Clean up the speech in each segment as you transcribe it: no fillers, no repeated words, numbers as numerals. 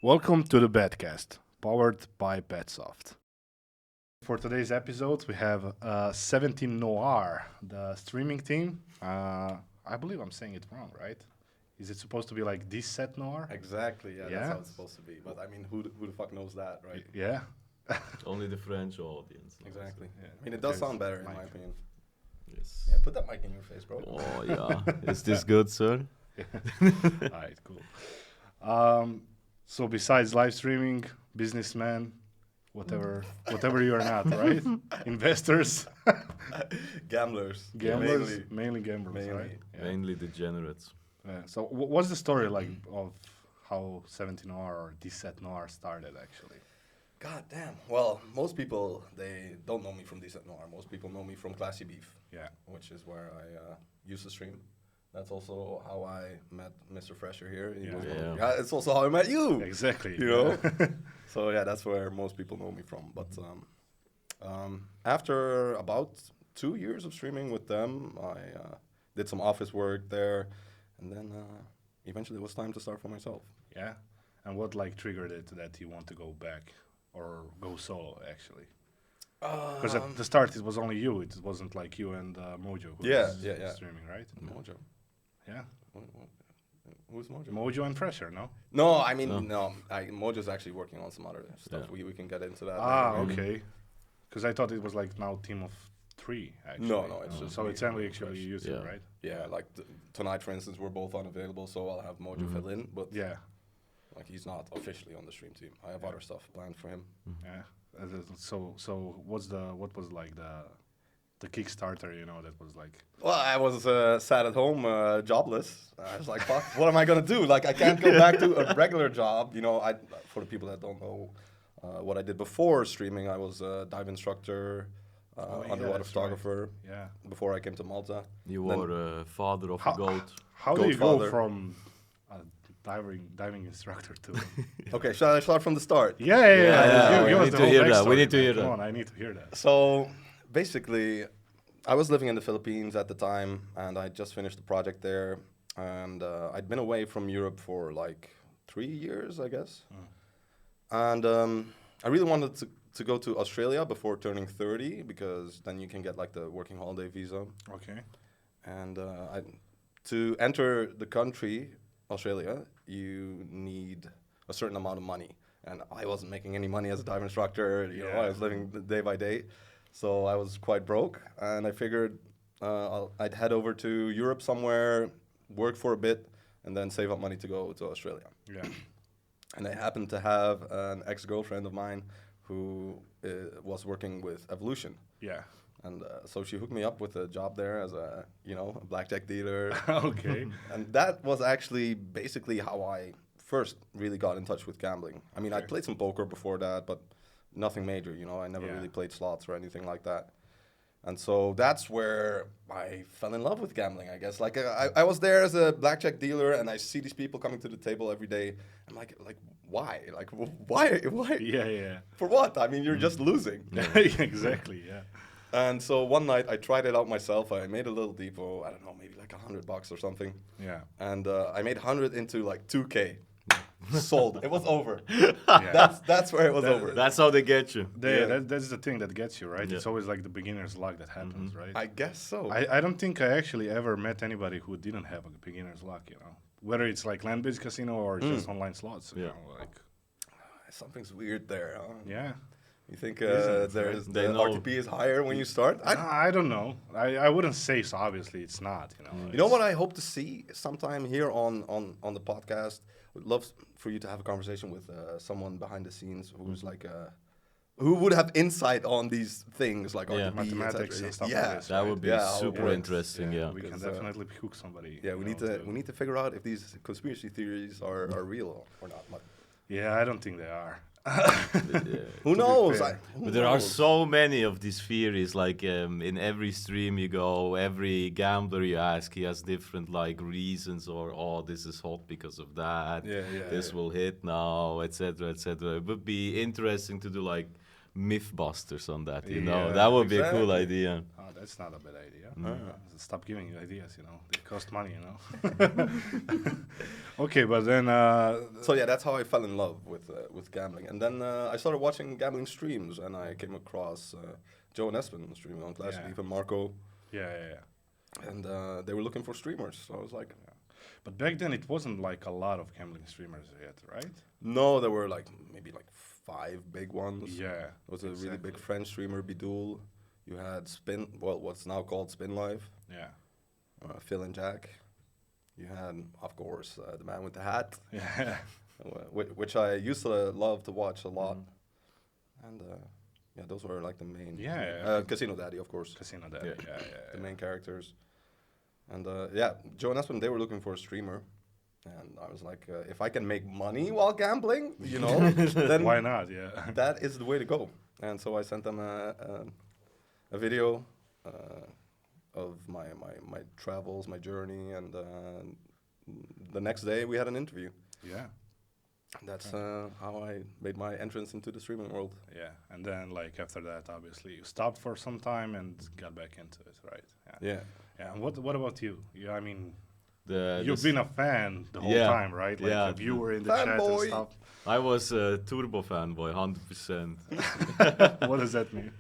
Welcome to the BetCast, powered by BetSoft. For today's episode, we have 17 Noir, the streaming team. I believe I'm saying it wrong, right? Is it supposed to be like this set Noir? Exactly, yeah, Yeah? that's how it's supposed to be. But I mean, who the fuck knows that, right? Yeah. Only the French audience. knows. Exactly. Yeah. I mean, it does Okay, sound better in Mike. my opinion. Yes. Yeah, put that mic in your face, bro. Oh yeah. Is this good, sir? All right, cool. So besides live streaming, businessman, whatever you are not, right? Investors, Gamblers. gamblers, mainly gamblers, Mainly. right? Yeah. Mainly degenerates. Yeah. So what's the story like of how 17 Noir or this set Noir started actually? God damn. Well, most people, they don't know me from Decent Noir. Most people know me from Classy Beef, Yeah. which is where I used to stream. That's also how I met Mr. Fresher here. He Yeah. was Yeah. it's also how I met you. Exactly. You know? So yeah, that's where most people know me from. But after about 2 years of streaming with them, I did some office work there, and then eventually it was time to start for myself. Yeah. And what like triggered it that you want to go back or go solo actually? Because at the start it was only you. It wasn't like you and Mojo who Yeah, was yeah. streaming, right? Mojo. Yeah. Who's Mojo? Mojo and Fresher, no? No, I mean, No. no. Mojo's actually working on some other stuff. Yeah. We can get into that. Ah, later, maybe. okay. Because I thought it was like now team of 3 actually. No, it's just so me it's only and actually Fresh. you two, Yeah. right? Yeah, like tonight, for instance, we're both unavailable, so I'll have Mojo fill in. But Yeah. like, he's not officially on the stream team. I have Yeah. other stuff planned for him. Yeah. So what was like the Kickstarter? You know, that was like Well, I was sat at home, jobless. I was like, "Fuck, what am I gonna do? Like, I can't go back to a regular job." You know, for the people that don't know what I did before streaming, I was a dive instructor, Oh, yeah, underwater that's photographer. yeah. Before I came to Malta. You Then- were a father of How- a goat. How do you go Goatfather. from a diving instructor to? Okay, shall I start from the start? Yeah. we Give us need the to whole hear that. We backstory, need to man. hear Come that. on, I need to hear that. So basically, I was living in the Philippines at the time, and I just finished the project there. And I'd been away from Europe for like 3 years, I guess. And I really wanted to go to Australia before turning 30, because then you can get like the working holiday visa. Okay. And to enter the country, Australia, you need a certain amount of money. And I wasn't making any money as a dive instructor. You know, Yeah. I was living day by day. So I was quite broke. And I figured I'd head over to Europe somewhere, work for a bit, and then save up money to go to Australia. Yeah. And I happened to have an ex-girlfriend of mine who was working with Evolution. Yeah. And so she hooked me up with a job there as a blackjack dealer. Okay. And that was actually basically how I first really got in touch with gambling. I mean, Okay. I'd played some poker before that, but nothing major, you know. I never Yeah. really played slots or anything like that. And so that's where I fell in love with gambling, I guess. Like, I was there as a blackjack dealer, and I see these people coming to the table every day. I'm like, why? Like, why? Yeah. For what? I mean, you're just losing. Exactly. Yeah. And so one night I tried it out myself. I made a little depot, I don't know, maybe like $100 or something. Yeah. And I made 100 into like 2K. Sold. It was over. Yeah. That's where it was over. That's how they get you. Yeah. That's the thing that gets you, right? Yeah. It's always like the beginner's luck that happens, right? I guess so. I don't think I actually ever met anybody who didn't have a beginner's luck, you know. Whether it's like land-based casino or just online slots, you Yeah. know, like Something's weird there. Huh? yeah. You think Isn't, there's They the know. RTP is higher when you start? I don't know. I wouldn't say so. Obviously, it's not. You know. You know what I hope to see sometime here on the podcast? Would love for you to have a conversation with someone behind the scenes who's like who would have insight on these things like Yeah. RTP, Mathematics etc. and stuff yeah. like this. That would be Yeah, how it super works. interesting. Yeah. We can Because, definitely hook somebody. Yeah, you we know, need to figure out if these conspiracy theories are real or not. Like, Yeah, I don't think they are. who be knows? fair. Who But there are knows? so many of these theories. Like in every stream you go, every gambler you ask, he has different like reasons, or oh, this is hot because of that. Yeah, This will hit now, etc., etc. It would be interesting to do like Mythbusters on that. You Yeah, know, that would be a cool exactly. idea. Oh, that's not a bad idea. Ah. Stop giving you ideas, you know. They cost money, you know. Okay, but then So yeah, that's how I fell in love with gambling, and then I started watching gambling streams, and I came across Joe and Espen streaming on Classic, Yeah. even Marco, yeah. and they were looking for streamers. So I was like, But back then it wasn't like a lot of gambling streamers yet, right? no, there were like maybe like 5 big ones. Yeah. There was a really big exactly. French streamer, Bidul. You had what's now called Spin Live, Yeah. Phil and Jack. You had, of course, the man with the hat, Yeah. which I used to love to watch a lot. And yeah, those were like the main. Yeah. Casino Daddy, of course, Casino Daddy. Yeah. Yeah. the main characters. And yeah, Joe and Espen, they were looking for a streamer. And I was like, if I can make money while gambling, you know, then Why not? Yeah. that is the way to go. And so I sent them a video of my travels, my journey, and the next day we had an interview. Yeah. That's how I made my entrance into the streaming world. Yeah. And then like after that, obviously you stopped for some time and got back into it, right? Yeah. Yeah. And what about you? Yeah. I mean, The you've been a fan the whole Yeah. time, right? Like Yeah. a viewer in the chat and Fanboy. stuff. I was a Turbo fanboy, 100%. What does that mean?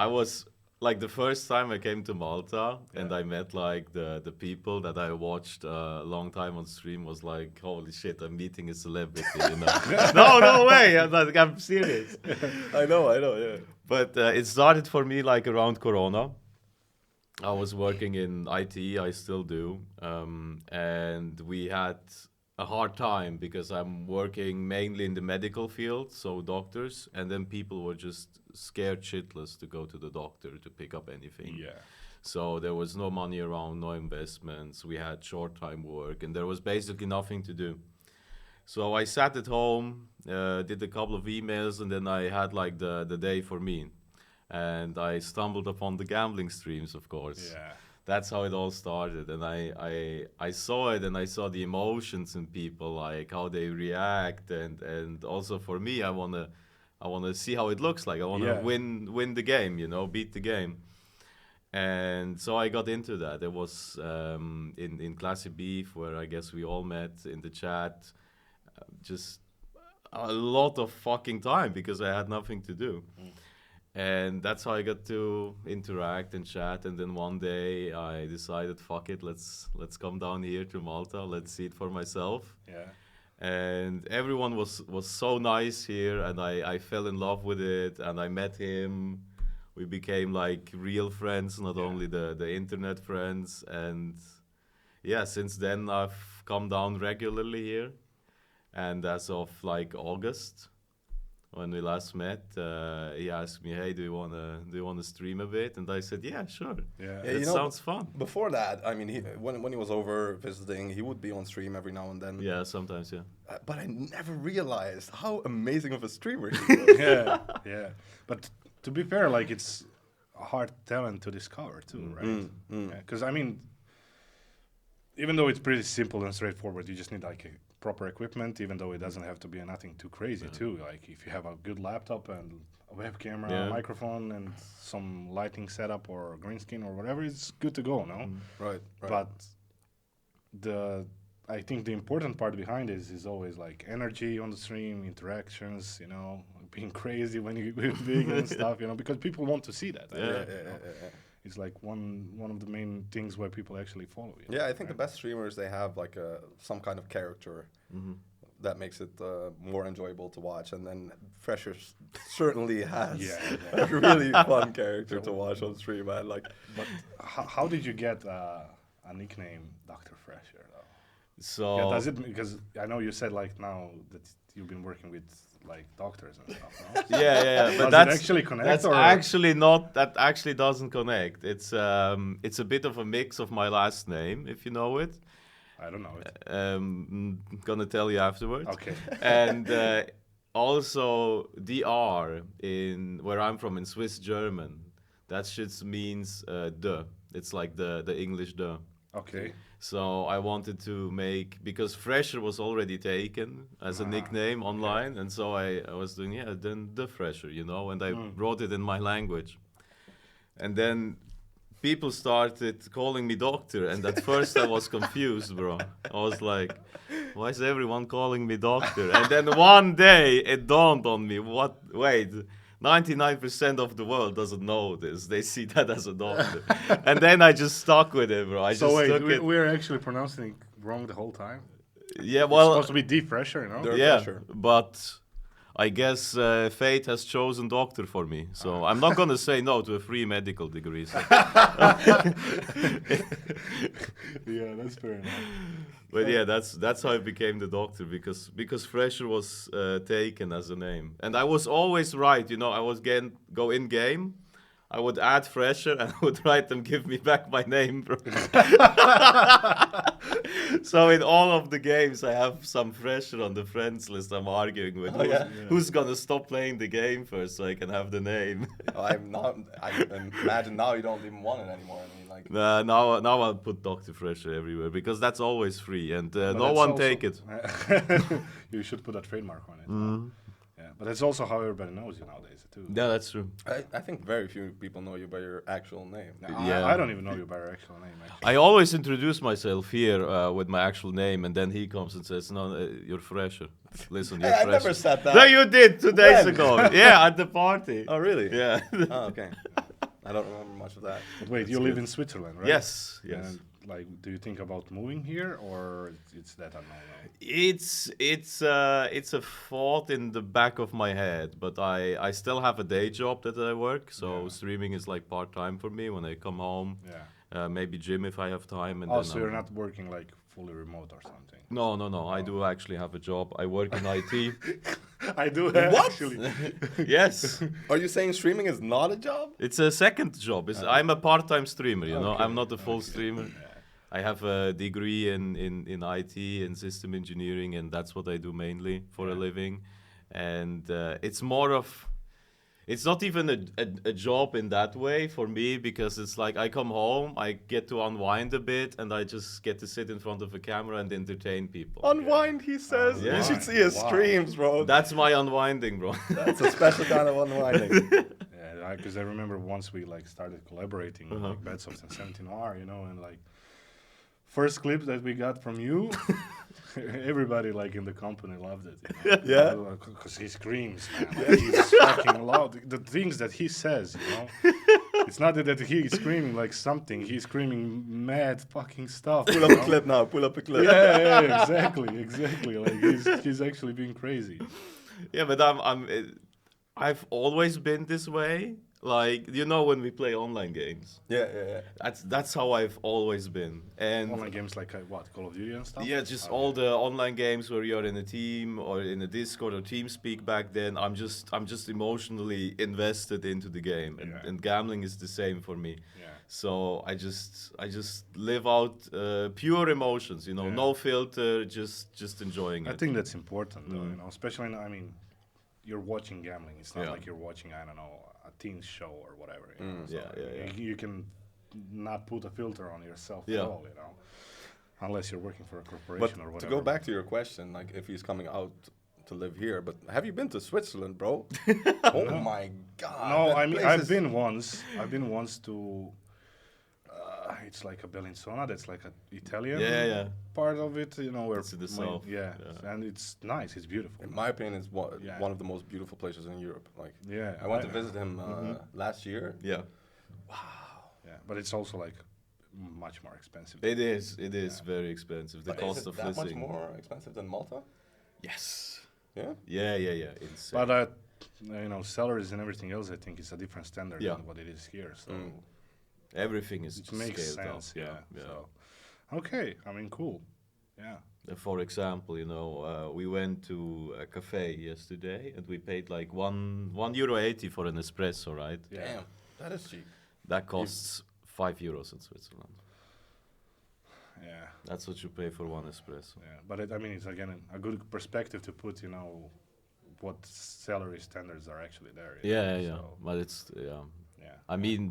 I was like the first time I came to Malta and Yeah. I met like the people that I watched a long time on stream was like, holy shit, I'm meeting a celebrity, you know? no way, I'm serious. I know, yeah. But it started for me like around Corona. I was working in IT, I still do, and we had a hard time because I'm working mainly in the medical field, so doctors, and then people were just scared shitless to go to the doctor to pick up anything. Yeah. So there was no money around, no investments, we had short time work, and there was basically nothing to do. So I sat at home, did a couple of emails, and then I had like the day for me. And I stumbled upon the gambling streams, of course. Yeah. That's how it all started. And I saw it and I saw the emotions in people, like how they react. And also for me, I wanna see how it looks like. I wanna Yeah. win the game, you know, beat the game. And so I got into that. It was in Classic Beef, where I guess we all met in the chat. Just a lot of fucking time because I had nothing to do. And that's how I got to interact and chat. And then one day I decided, fuck it, let's come down here to Malta. Let's see it for myself. Yeah. And everyone was so nice here, and I fell in love with it. And I met him. We became like real friends, not only the internet friends. And yeah, since then I've come down regularly here. And as of like August, when we last met, he asked me, "Hey, do you wanna stream a bit?" And I said, "Yeah, sure. Yeah. Yeah, It you know, sounds fun." Before that, I mean, when he was over visiting, he would be on stream every now and then. Yeah, sometimes, yeah. But I never realized how amazing of a streamer he was. Yeah. But to be fair, like it's a hard talent to discover too, right? Because I mean, even though it's pretty simple and straightforward, you just need like a proper equipment. Even though it doesn't have to be nothing too crazy too. Like if you have a good laptop and a web camera, a microphone, and some lighting setup or a green screen or whatever, it's good to go. No, Right. but I think the important part behind it is always like energy on the stream, interactions, you know, being crazy when you go big and stuff, you know, because people want to see that. I Yeah. think, you know. It's like one of the main things why people actually follow you. Yeah, I think the best streamers, they have like some kind of character that makes it more enjoyable to watch. And then Freshers certainly has a really fun character to watch on stream. Man. Like, But how did you get a nickname Dr. Fresher though? So Yeah, does it, because I know you said like now that you've been working with like doctors and stuff, no? yeah. But Does that's it actually connect? That's or? actually not. That actually doesn't connect. It's a bit of a mix of my last name, if you know it. I don't know it. Gonna tell you afterwards. Okay. And also the R in where I'm from in Swiss German, that shit means the. It's like the English the. Okay. So I wanted to make, because Fresher was already taken as a nickname online, and so I was doing, then the Fresher, and I wrote it in my language. And then people started calling me doctor, and at first I was confused, bro. I was like, why is everyone calling me doctor? And then one day it dawned on me, wait, 99% of the world doesn't know this. They see that as a doctor. And then I just stuck with it, bro. I So just wait, took it. we're actually pronouncing it wrong the whole time? Yeah, It's well, supposed to be deep pressure, no? They're yeah, Fresher. but I guess fate has chosen doctor for me. So I'm not going to say no to a free medical degree. So. Yeah, that's fair enough. But yeah, that's how I became the doctor, because Fresher was taken as a name, and I was always right. I would go in game, I would add Fresher, and I would write them, give me back my name, bro. So in all of the games, I have some Fresher on the friends list. I'm arguing with who's gonna stop playing the game first, so I can have the name. I imagine now you don't even want it anymore. I mean, like. Now I'll put Dr. Fresher everywhere, because that's always free, and But no that's one also- take it. You should put a trademark on it. Yeah, but it's also how everybody knows you nowadays too. Yeah, that's true. I think very few people know you by your actual name. Yeah. I don't even know you by your actual name. Actually. I always introduce myself here with my actual name, and then he comes and says, "No, you're Fresher. Listen, you're Hey, I Fresher." never said that. No, you did 2 days When? ago. Yeah, at the party. Oh, really? Yeah. Oh, okay. I don't remember much of that. But wait, you live in Switzerland, right? Yes. And like, do you think about moving here, or it's that unknown? It's a thought in the back of my head, but I still have a day job that I work, so streaming is like part time for me when I come home. Yeah. Maybe gym if I have time. And Oh, then so you're not working like fully remote or something? No. I do actually have a job. I work in IT. I do What? actually. Yes, Are you saying streaming is not a job? it's a second job. I'm a part-time streamer. Okay, I'm not a full streamer. I have a degree in IT and system engineering, and that's what I do mainly for a living. And it's more of, it's not even a job in that way for me, because it's like I come home, I get to unwind a bit, and I just get to sit in front of a camera and entertain people. Unwind, he says. Yeah. You should see his Wow. streams, bro. That's my unwinding, bro. That's a special kind of unwinding. Yeah, because I remember once we like started collaborating with like BetSoft and 17 Noir, and like first clip that we got from you, everybody like in the company loved it. Yeah? Because he screams, man. Like, he's fucking loud. The things that he says, it's not that he's screaming like something. He's screaming mad fucking stuff. Pull up a clip now. Pull up a clip. Yeah, exactly. Like he's actually being crazy. Yeah, but I've always been this way. Like, when we play online games, Yeah. that's how I've always been. And Online games like what, Call of Duty and stuff? yeah, just Oh, all the online games where you're in a team or in a Discord or TeamSpeak. Back then, I'm just emotionally invested into the game, and gambling is the same for me. Yeah. So I just live out pure emotions, no filter, just enjoying I it. think that's important, though, especially, you're watching gambling. It's not Yeah. like you're watching, I don't know, a teen show or whatever. So, Yeah. You can not put a filter on yourself Yeah. at all, unless you're working for a But corporation or whatever. to go back to your question, like if he's coming out to live here, but have you been to Switzerland, bro? Oh my God. No, that I mean, place I've is- been once. I've been once to. It's like a Bellinzona. That's like an Italian Yeah. part of it. Where It's in the my- south. Yeah, Yeah. and it's nice. It's beautiful. In my opinion, it's Yeah. one of the most beautiful places in Europe. Like, Yeah, I went to visit him last year. Yeah. Yeah, but it's also like much more expensive. It is very expensive. The But cost is of it that much living. more expensive than Malta? Yes. Yeah. Yeah. Insane. But salaries and everything else, I think it's a different standard Yeah. than what it is here. So Everything is it makes scaled sense. up. Yeah. So, okay. I mean, cool. Yeah. For example, we went to a cafe yesterday and we paid like €1.80 for an espresso, right? Yeah. Damn, that is cheap. That costs €5 in Switzerland. Yeah. That's what you pay for one espresso. Yeah. But it's again a good perspective to put, what salary standards are actually there. Yeah. So, But it's yeah. I mean,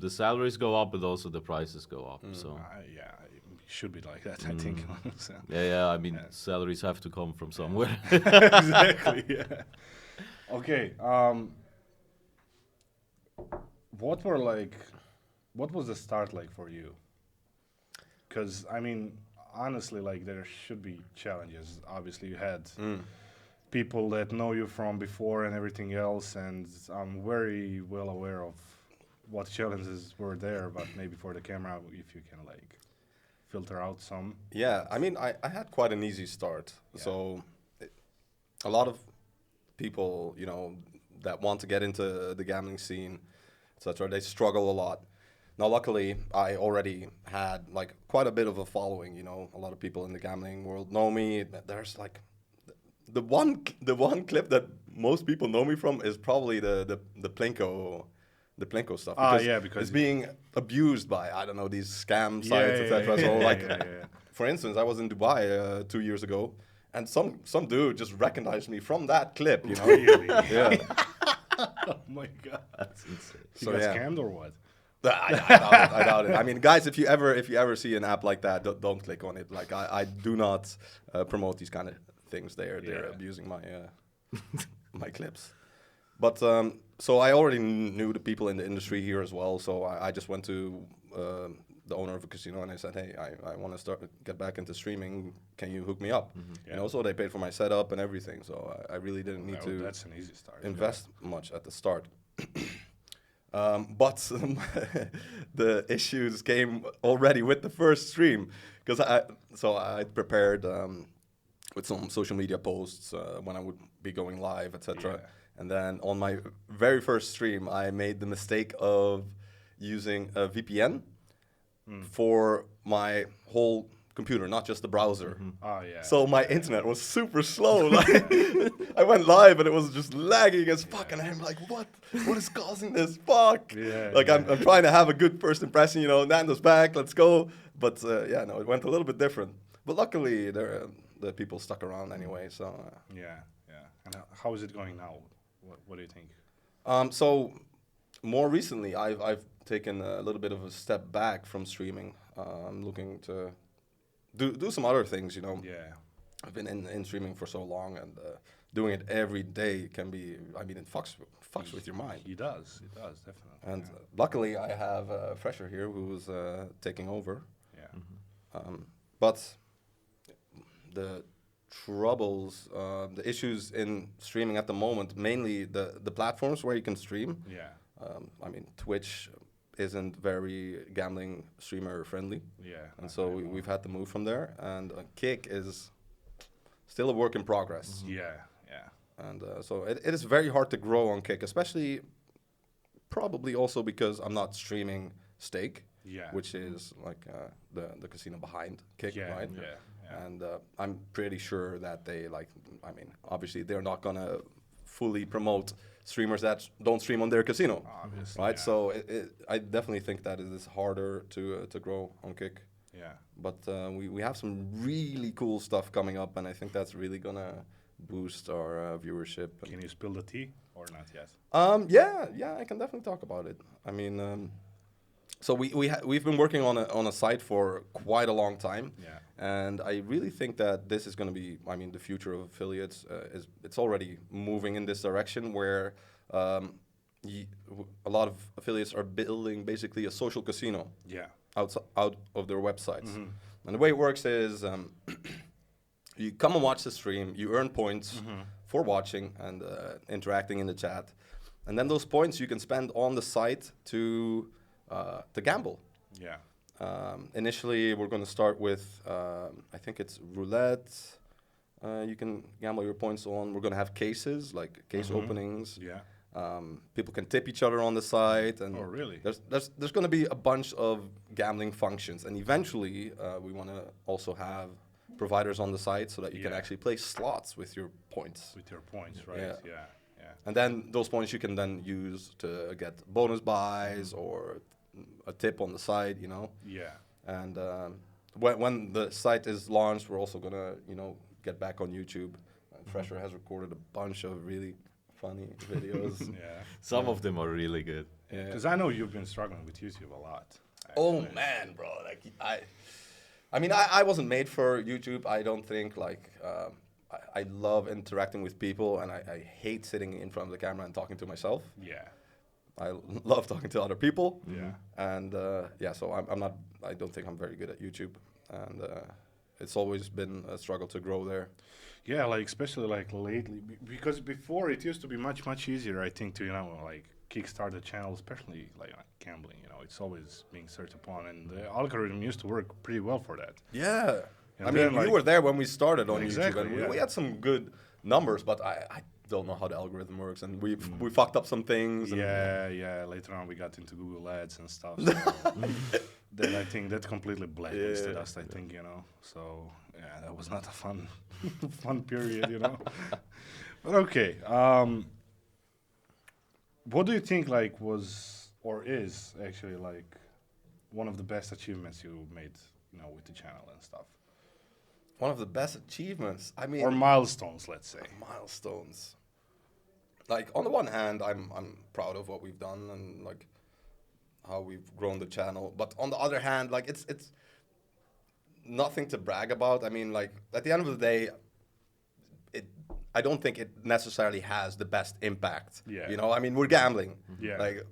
the salaries go up, but also the prices go up. So Yeah. should be like that, I think. So, Yeah. I mean, salaries have to come from somewhere. exactly. Yeah. Okay. What were like? What was the start like for you? Because I mean, honestly, like there should be challenges. Obviously, you had people that know you from before and everything else, and I'm very well aware of what challenges were there. But maybe for the camera, if you can like filter out some. Yeah, I mean, I had quite an easy start. Yeah. So a lot of people, you know, that want to get into the gambling scene, etc., they struggle a lot. Now, luckily, I already had like quite a bit of a following. You know, a lot of people in the gambling world know me. There's like the one clip that most people know me from is probably the Plinko stuff. Because it's being abused by, I don't know, these scam Yeah, sites, etc. So like, yeah. for instance, I was in Dubai 2 years ago, and some dude just recognized me from that clip. You know, Really? yeah. Oh my god. That's insane. He So, got yeah. scammed or what? I doubt it. I doubt it. I mean, guys, if you ever see an app like that, don't click on it. Like I do not promote these kind of things. They're Yeah. abusing my my clips. But so I already knew the people in the industry here as well. So I just went to the owner of a casino and I said, hey, I want to get back into streaming. Can you hook me up? Yeah. You know, so they paid for my setup and everything. So I really didn't need to That's an easy start. invest much at the start. But the issues came already with the first stream because I prepared with some social media posts when I would be going live, etc. Yeah. And then on my very first stream, I made the mistake of using a VPN for my whole computer, not just the browser. Oh yeah. So my internet was super slow. Like I went live and it was just lagging as fuck, and I'm like, what? What is causing this? Fuck. Yeah, Like yeah. I'm trying to have a good first impression. You know, Nando's back. Let's go. But yeah, no, it went a little bit different. But luckily, the people stuck around anyway. So Yeah. And how is it going now? What do you think? so more recently, I've taken a little bit of a step back from streaming. I'm looking to do some other things. You know. Yeah. I've been in streaming for so long, and doing it every day can be. I mean, it fucks with your mind. He does definitely. And luckily, I have Fresher here who's taking over. Yeah. But the troubles, the issues in streaming at the moment, mainly the platforms where you can stream. Yeah. I mean, Twitch isn't very gambling streamer friendly, Yeah. and so we've had to move from there. And Kick is still a work in progress. Yeah. And so it is very hard to grow on Kick, especially probably also because I'm not streaming Stake, Yeah. which is like the casino behind Kick, Yeah. right? Yeah. And I'm pretty sure that they like, I mean, obviously they're not gonna fully promote streamers that don't stream on their casino, Obviously. right? Yeah. So I definitely think that it is harder to grow on Kick. Yeah. But we have some really cool stuff coming up, and I think that's really gonna boost our viewership. Can you spill the tea or not yet? Yeah, I can definitely talk about it. I mean, so we've been working on a site for quite a long time. Yeah. And I really think that this is going to be, I mean, the future of affiliates it's already moving in this direction where a lot of affiliates are building basically a social casino Yeah. out of their websites. And the way it works is you come and watch the stream, you earn points for watching and interacting in the chat. And then those points you can spend on the site to gamble. Yeah. Initially, we're going to start with, I think it's roulette. You can gamble your points on. We're going to have cases, like case openings. Yeah. People can tip each other on the site. And Oh, really? There's going to be a bunch of gambling functions. And eventually, we want to also have providers on the site so that you can Yeah. actually play slots with your points. With your points, right? Yeah. Yeah. And then those points you can then use to get bonus buys or a tip on the side, you know. Yeah. And when the site is launched, we're also gonna, get back on YouTube. Fresher has recorded a bunch of really funny videos. Yeah. Some of them are really good. Yeah. Because I know you've been struggling with YouTube a lot. Oh actually. man, bro! Like I mean, I wasn't made for YouTube. I don't think like I love interacting with people, and I hate sitting in front of the camera and talking to myself. Yeah. I love talking to other people. Yeah. And yeah, so I'm not. I don't think I'm very good at YouTube, and it's always been a struggle to grow there. Yeah, like especially like lately, because before it used to be much easier, I think, to like kickstart a channel, especially like gambling. It's always being searched upon, and the algorithm used to work pretty well for that. Yeah, And I then, mean, like- you were there when we started on Exactly, YouTube, and yeah. we had some good numbers, but I don't know how the algorithm works, and we fucked up some things. And Yeah. Later on, we got into Google Ads and stuff. So then I think that completely blacklisted Yeah. us. I think So yeah, that was not a fun period. But okay. What do you think like was or is actually like one of the best achievements you made, with the channel and stuff, one of the best achievements. I mean, or milestones, let's say. milestones. Like on the one hand, I'm proud of what we've done and like how we've grown the channel. But on the other hand, like it's nothing to brag about. I mean, like at the end of the day, I don't think it necessarily has the best impact. Yeah. I mean, we're gambling. Yeah. Like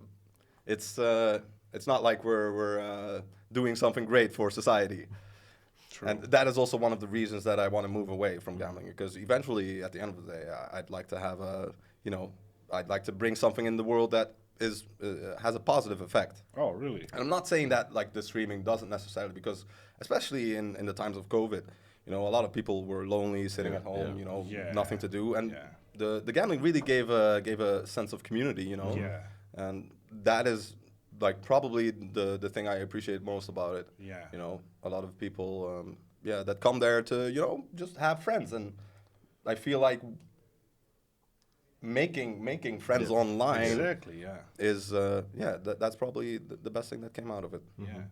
it's not like we're doing something great for society. True. And that is also one of the reasons that I want to move away from gambling, because eventually, at the end of the day, I'd like to have I'd like to bring something in the world that is has a positive effect. Oh, really? And I'm not saying that like the streaming doesn't necessarily, because especially in the times of COVID, a lot of people were lonely, sitting at home, Yeah. nothing to do, and Yeah. the gambling really gave a sense of community, Yeah. and that is like probably the thing I appreciate most about it. Yeah. A lot of people, that come there to just have friends, and I feel like making friends Yeah. online Exactly. Yeah. is that's probably the best thing that came out of it. Yeah,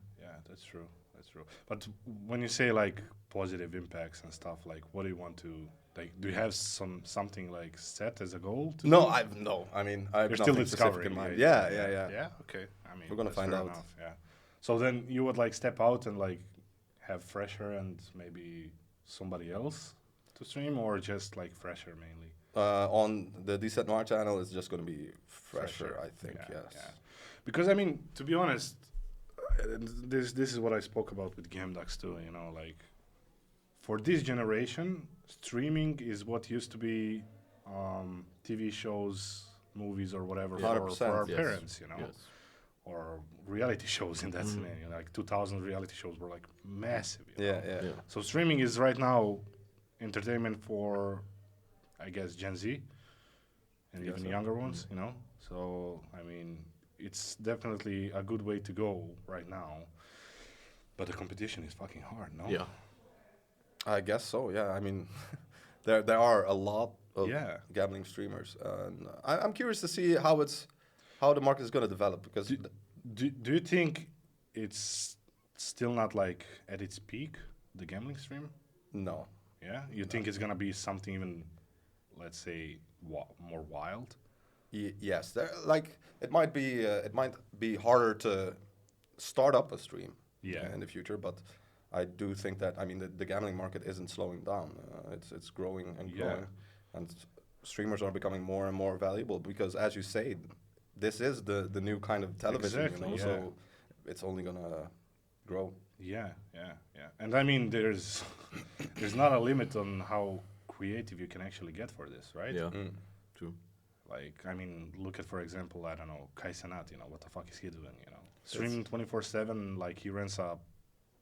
that's true. That's true. But when you say like positive impacts and stuff, like what do you want to like? Do you have something like set as a goal? To do? I mean, I've You're still nothing specific discovering. in mind. right? Yeah. Yeah. Okay. I mean, We're gonna that's find fair out. enough, yeah. So then you would like step out and like have Fresher and maybe somebody else to stream, or just like Fresher mainly. On the Decent Noir channel, it's just going to be fresher, I think. Yeah, Yes. yeah. Because I mean, to be honest, this is what I spoke about with GameDucks too. Like for this generation, streaming is what used to be TV shows, movies, or whatever Yeah. for our 100%, yes. parents. Yes. Or reality shows in that scenario. Like 2000 reality shows were like massive. Yeah. So streaming is right now entertainment for, I guess, Gen Z and Yes, even sir. younger ones. So I mean, it's definitely a good way to go right now. But the competition is fucking hard, no? Yeah. I guess so. Yeah. I mean, there are a lot of Yeah. gambling streamers, and I'm curious to see how the market is going to develop, because Do you think it's still not like at its peak, the gambling stream? no. Yeah? You think it's gonna be something even, let's say, more wild? Yes, it might be harder to start up a stream Yeah. in the future, but I do think that, I mean, the gambling market isn't slowing down. It's growing and Yeah. growing, and streamers are becoming more and more valuable, because, as you say, this is the new kind of television, Exactly, yeah. so it's only gonna grow. Yeah. And I mean, there's not a limit on how creative you can actually get for this, right? Yeah. Mm. True. Like, I mean, look at, for example, I don't know, Kai Cenat, what the fuck is he doing, Streaming 24/7, like he rents a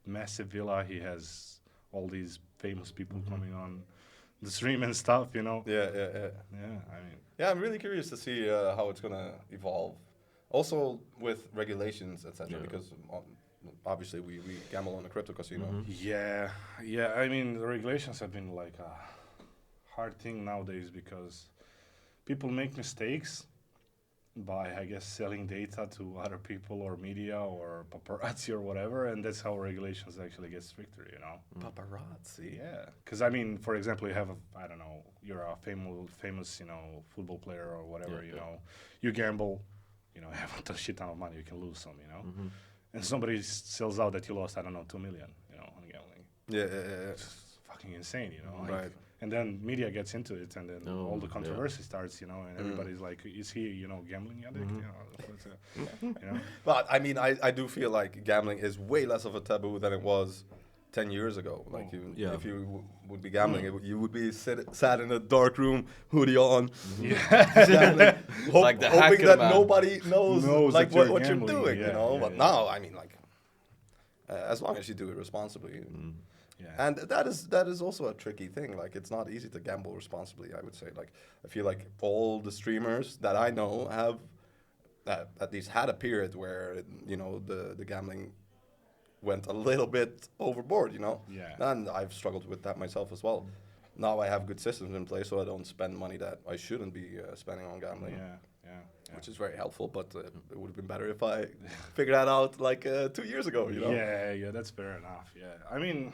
massive villa, he has all these famous people coming on the stream and stuff, Yeah. Yeah, I mean, Yeah, I'm really curious to see how it's gonna evolve. Also with regulations, etc. Yeah. Because obviously we gamble on a crypto casino. yeah, I mean, the regulations have been like a hard thing nowadays, because people make mistakes by, I guess, selling data to other people or media or paparazzi or whatever, and that's how regulations actually get stricter, Paparazzi. Yeah, because I mean, for example, you have I don't know, you're a famous football player or whatever, you gamble, have a shit ton of money, you can lose some, and somebody sells out that you lost, I don't know, 2 million, on gambling. It's fucking insane, you know. Like, Right. and then media gets into it, and then Oh, all the yeah. controversy starts, you know, and everybody's like, "Is he, you know, gambling addict?" You know, you know. But I mean, I do feel like gambling is way less of a taboo than it was 10 years ago. Like, Yeah. if you would be gambling, you would be sat in a dark room, hoodie on, Yeah, gambling, Like the hoping hacker that man. nobody knows like that you're what you're gambling, doing, yeah, you know. yeah, But yeah. now, I mean, like, as long as you do it responsibly. yeah. And that is also a tricky thing. Like, it's not easy to gamble responsibly, I would say. Like, I feel like all the streamers that I know have at least had a period where, you know, the gambling went a little bit overboard, you know. Yeah. And I've struggled with that myself as well. Now I have good systems in place, so I don't spend money that I shouldn't be spending on gambling. Yeah. Which is very helpful, but it would have been better if I figured that out like 2 years ago, you know. Yeah, that's fair enough. Yeah, I mean,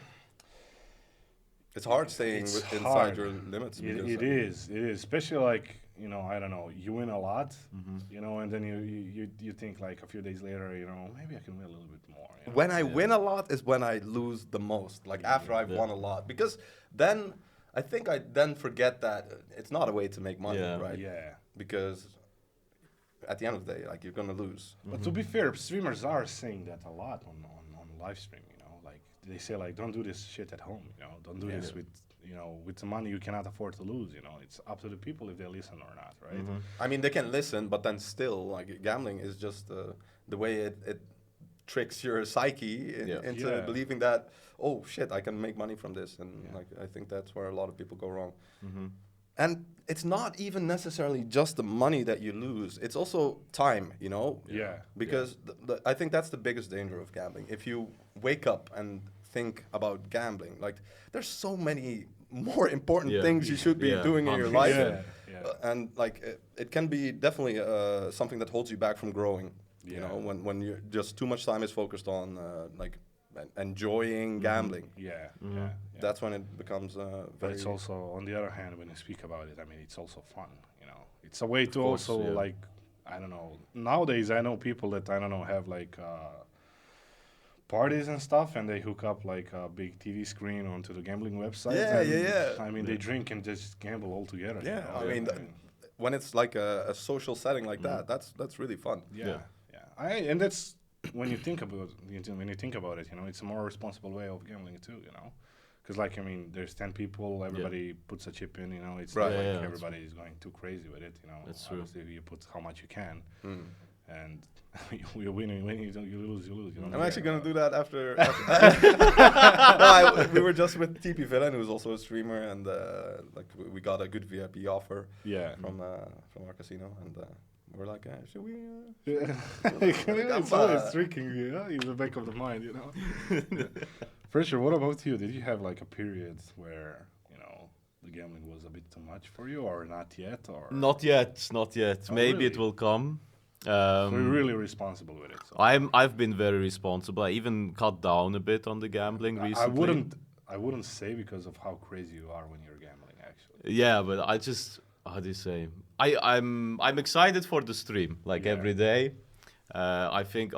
It's hard staying it's inside hard. your limits. It because, is, especially like, you know, I don't know, you win a lot, you know, and then you think like a few days later, you know, maybe I can win a little bit more. You know? When I win a lot is when I lose the most. Like after I've won a lot, because then I think I then forget that it's not a way to make money, Yeah. right? Yeah. Because at the end of the day, like you're gonna lose. But to be fair, streamers are saying that a lot on live stream, you know, like they say like, don't do this shit at home, you know, don't do this with, you know, with the money you cannot afford to lose, you know, it's up to the people if they listen or not, right? I mean, they can listen, but then still, like gambling is just the way it tricks your psyche into Yeah. believing that, oh shit, I can make money from this, and like I think that's where a lot of people go wrong. And it's not even necessarily just the money that you lose; it's also time, you know. Yeah. Because I think that's the biggest danger of gambling. If you wake up and think about gambling, like there's so many more important things you should be doing in your 100%. life. Yeah. And like it can be definitely something that holds you back from growing. You know, when you're just too much time is focused on like enjoying gambling. Yeah. That's when it becomes But very. it's also, on the other hand, when you speak about it, I mean, it's also fun, you know. It's a way to course, also, yeah. like, I don't know. Nowadays, I know people that, I don't know, have, like, parties and stuff, and they hook up, like, a big TV screen onto the gambling website. Yeah, and, yeah. I mean, they drink and just gamble all together. you Yeah, know? I mean, when it's like a social setting like that, that's really fun. Yeah. And that's, when you think about it, you know, it's a more responsible way of gambling, too, you know. Because, like, I mean, there's 10 people, everybody puts a chip in, you know. It's Right. not like Yeah, everybody is going too crazy with it, you know. That's true. Obviously, you put how much you can. And you win, you lose, you don't I'm actually care. gonna do that after. We were just with TP Villain, who's also a streamer, and like we got a good VIP offer Yeah. from our casino, and we're like, should we? Yeah. It's always tricking you, yeah, in the back of the mind, you know. For sure. What about you? Did you have like a period where, you know, the gambling was a bit too much for you, or not yet, or Not yet. Oh, Maybe it really? will come. so you're really responsible with it? So. I've been very responsible. I even cut down a bit on the gambling recently. I wouldn't say because of how crazy you are when you're gambling, actually. Yeah, but I just, how do you say? I'm excited for the stream, like Yeah. every day. I think,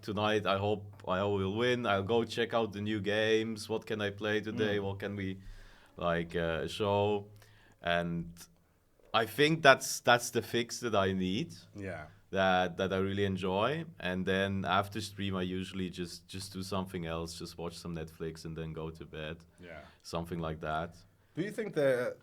tonight I hope I will win. I'll go check out the new games. What can I play today? What can we like show? And I think that's the fix that I need. Yeah. That I really enjoy. And then after stream, I usually just do something else, just watch some Netflix and then go to bed. Yeah. Something like that. Do you think that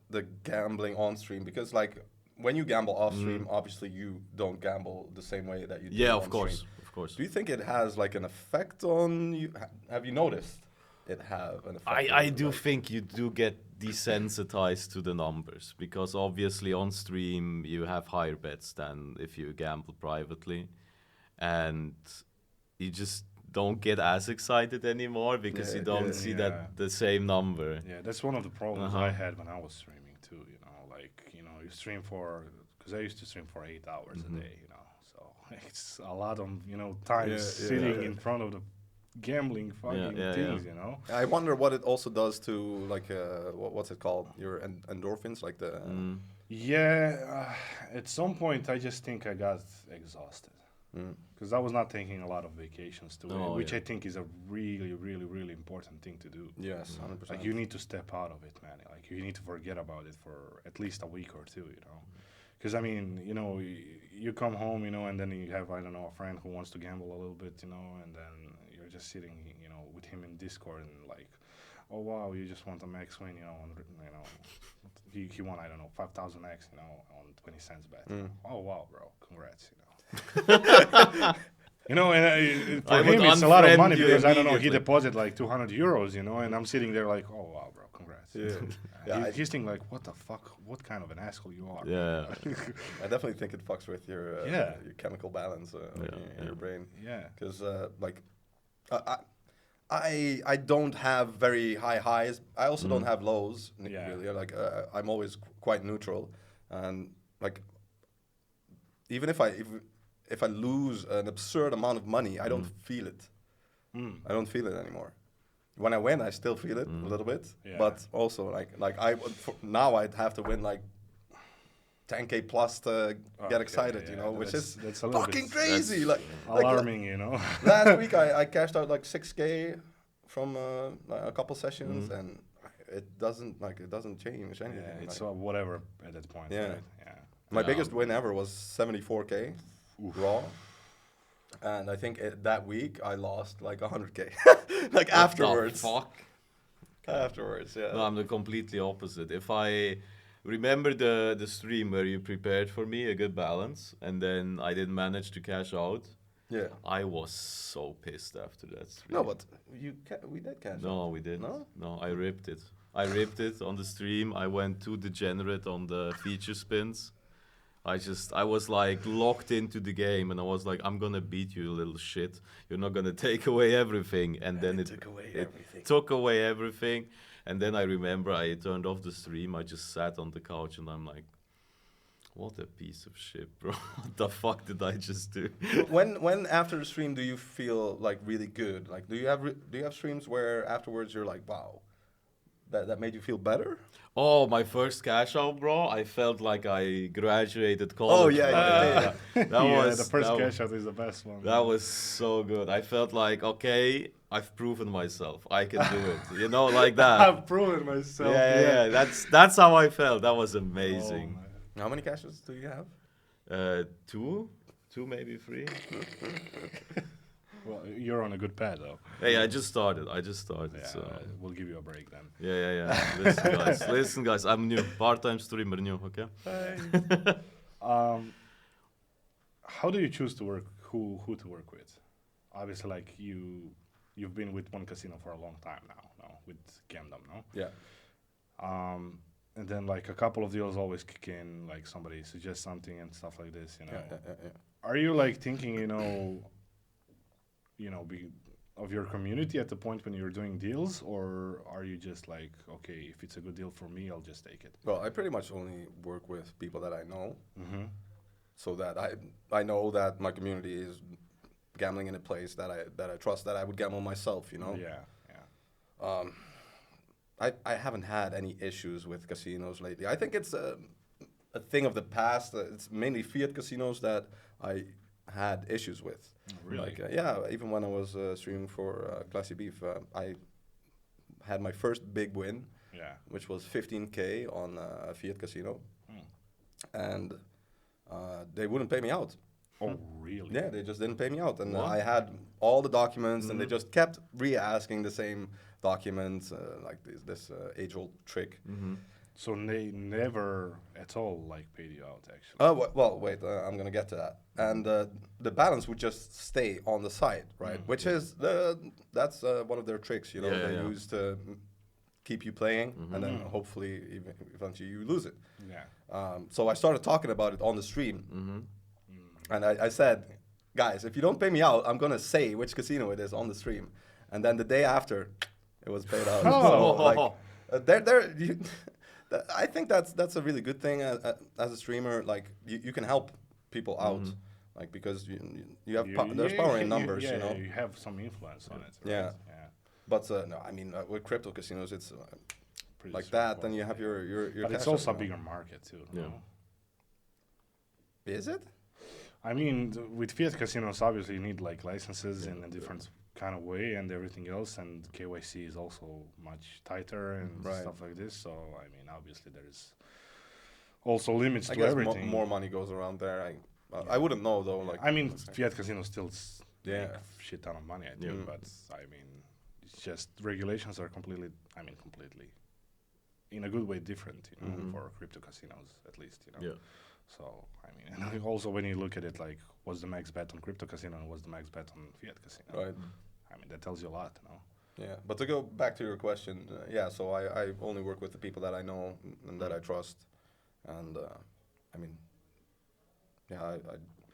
the gambling on stream, because like when you gamble off stream, obviously you don't gamble the same way that you do Yeah, on of course, stream. of course. Do you think it has like an effect on you? Have you noticed it have an effect? I do think you do get desensitized to the numbers, because obviously on stream you have higher bets than if you gamble privately, and you just don't get as excited anymore because you don't see that the same number. Yeah, that's one of the problems Uh-huh. I had when I was streaming too. You know, like, you know, you stream for, because I used to stream for 8 hours a day. You know, so it's a lot of, you know, time sitting in front of the gambling fucking things. You know. I wonder what it also does to like what's it called? Your endorphins, like the. Yeah, at some point I just think I got exhausted. Because I was not taking a lot of vacations to it, Oh, which yeah. I think is a really, really, really important thing to do. Yes, 100%. Like you need to step out of it, man. Like you need to forget about it for at least a week or two, you know. Because I mean, you know, you come home, you know, and then you have I don't know a friend who wants to gamble a little bit, you know, and then you're just sitting, you know, with him in Discord and like, oh wow, you just want a max win, you know, on, you know, he won I don't know 5,000x, you know, on 20 cents bet. Oh wow, bro, congrats, you know. You know, and for I would him it's a lot of unfriend money you because I don't know, he immediately. deposited like 200 euros, you know, and I'm sitting there like, oh wow, bro, congrats. Yeah. Yeah, He's thinking like, what the fuck? What kind of an asshole you are? Yeah. I definitely think it fucks with your your chemical balance in your brain. Yeah. Because like I don't have very high highs. I also don't have lows. Yeah. Really. Like I'm always quite neutral, and like even if I lose an absurd amount of money, I don't feel it. I don't feel it anymore. When I win, I still feel it a little bit, Yeah. but also like now I'd have to win like 10K plus to get excited, you know, which is that's a little fucking bit crazy. Like alarming, you know. last week I cashed out like 6K from a couple sessions, and it doesn't change anything. Yeah, it's like, whatever at that point. Yeah. Right? Yeah. my biggest win ever was 74K raw. And I think that week I lost like 100K, like afterwards. Fuck. Afterwards, yeah. No, I'm the completely opposite. If I remember the stream where you prepared for me a good balance, and then I didn't manage to cash out, Yeah. I was so pissed after that stream. No, but we did cash out. No, we didn't. No? No, I ripped it. I ripped it on the stream. I went too degenerate on the feature spins. I was like locked into the game, and I was like, I'm gonna beat you, you little shit. You're not gonna take away everything. And then it took away it everything. took away everything. And then I remember I turned off the stream. I just sat on the couch, and I'm like, what a piece of shit, bro. What the fuck did I just do? When after the stream do you feel like really good? Like do you have streams where afterwards you're like, wow, that made you feel better? Oh, my first cash out, bro. I felt like I graduated college. Oh, yeah, bro. yeah. That was the first that cash out is the best one. That was so good. I felt like, okay, I've proven myself. I can do it. You know, like that. I've proven myself. Yeah. That's how I felt. That was amazing. Oh, How many cashes do you have? Two, maybe three. well, you're on a good pad though. Hey, I just started. Yeah, So we'll give you a break then. yeah. Listen, guys. I'm new. Part-time streamer, new. Okay. How do you choose to work? Who to work with? Obviously, like you've been with one casino for a long time now. No, with Gamdom, no. Yeah. And then like a couple of deals always kick in. Like somebody suggests something and stuff like this. You know. Yeah. Are you like thinking, of your community at the point when you're doing deals, or are you just like, okay, if it's a good deal for me, I'll just take it? Well, I pretty much only work with people that I know, Mm-hmm. so that I know that my community is gambling in a place that I trust, that I would gamble myself. You know. Yeah. I haven't had any issues with casinos lately. I think it's a thing of the past. It's mainly fiat casinos that I had issues with. Really? Like, even when I was streaming for Classy Beef, I had my first big win, Yeah. which was 15K on a fiat casino, and they wouldn't pay me out. Oh, really? Yeah, they just didn't pay me out, and What? I had all the documents, and they just kept re-asking the same documents, like this age-old trick. So they never at all like paid you out, actually. Oh well, wait, I'm gonna get to that. And the balance would just stay on the side, right? Which is that's one of their tricks, you know, Yeah, they yeah. use to keep you playing, and then hopefully eventually you lose it. Yeah. So I started talking about it on the stream, and I said, guys, if you don't pay me out, I'm gonna say which casino it is on the stream, and then the day after, it was paid out. Oh. So like, I think that's a really good thing as a streamer. Like you can help people out, like because you have there's power in numbers, you know. Yeah, you have some influence on it. Right? Yeah. Yeah. But no, I mean with crypto casinos, it's Pretty like that. Then straightforward, you have your But it's cash also a out, you know. bigger market too. Yeah. No? Is it? I mean, with fiat casinos, obviously you need like licenses in a different kind of way and everything else, and KYC is also much tighter and Right. stuff like this. So I mean, obviously there is also limits I to guess everything. more money goes around there. I wouldn't know though. Yeah. Like I mean, okay. fiat casinos still make Yeah. shit ton of money, I Yeah. think, but I mean, it's just regulations are completely, in a good way, different, for crypto casinos at least, Yeah. So I mean, and also when you look at it, like, what's the max bet on crypto casino and what's the max bet on fiat casino? Right. I mean, that tells you a lot, Yeah, but to go back to your question, yeah. So I only work with the people that I know and that I trust, and I mean, yeah,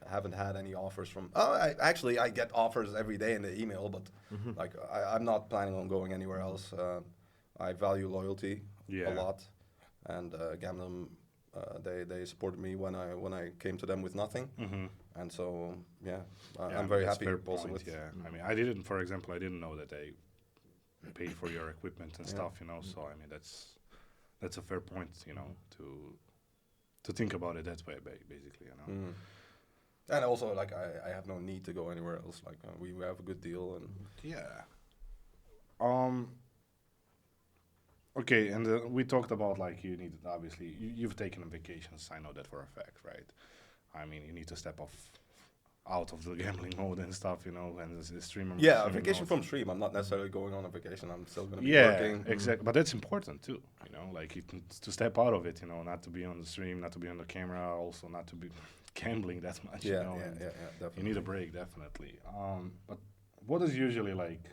I haven't had any offers from. Oh, I get offers every day in the email, but like I'm not planning on going anywhere else. I value loyalty Yeah. a lot, and Gamblem, they supported me when I came to them with nothing, and so yeah, I'm very that's happy fair also point, with. yeah. I mean, I didn't, for example, I didn't know that they paid for your equipment and Yeah. stuff, So I mean, that's a fair point, to think about it that way, basically, Mm. And also, like, I have no need to go anywhere else. Like, we have a good deal, and Yeah. Okay, and we talked about, like, you need, obviously, you've taken vacations. I know that for a fact, right? I mean, you need to step off out of the gambling mode and stuff, and the streamer. yeah, a streaming vacation mode. from stream. I'm not necessarily going on a vacation. I'm still gonna be Yeah, working. exactly. But that's important too, like to step out of it, not to be on the stream, not to be on the camera, also not to be gambling that much, Yeah, and definitely. you need a break, definitely. But what is usually like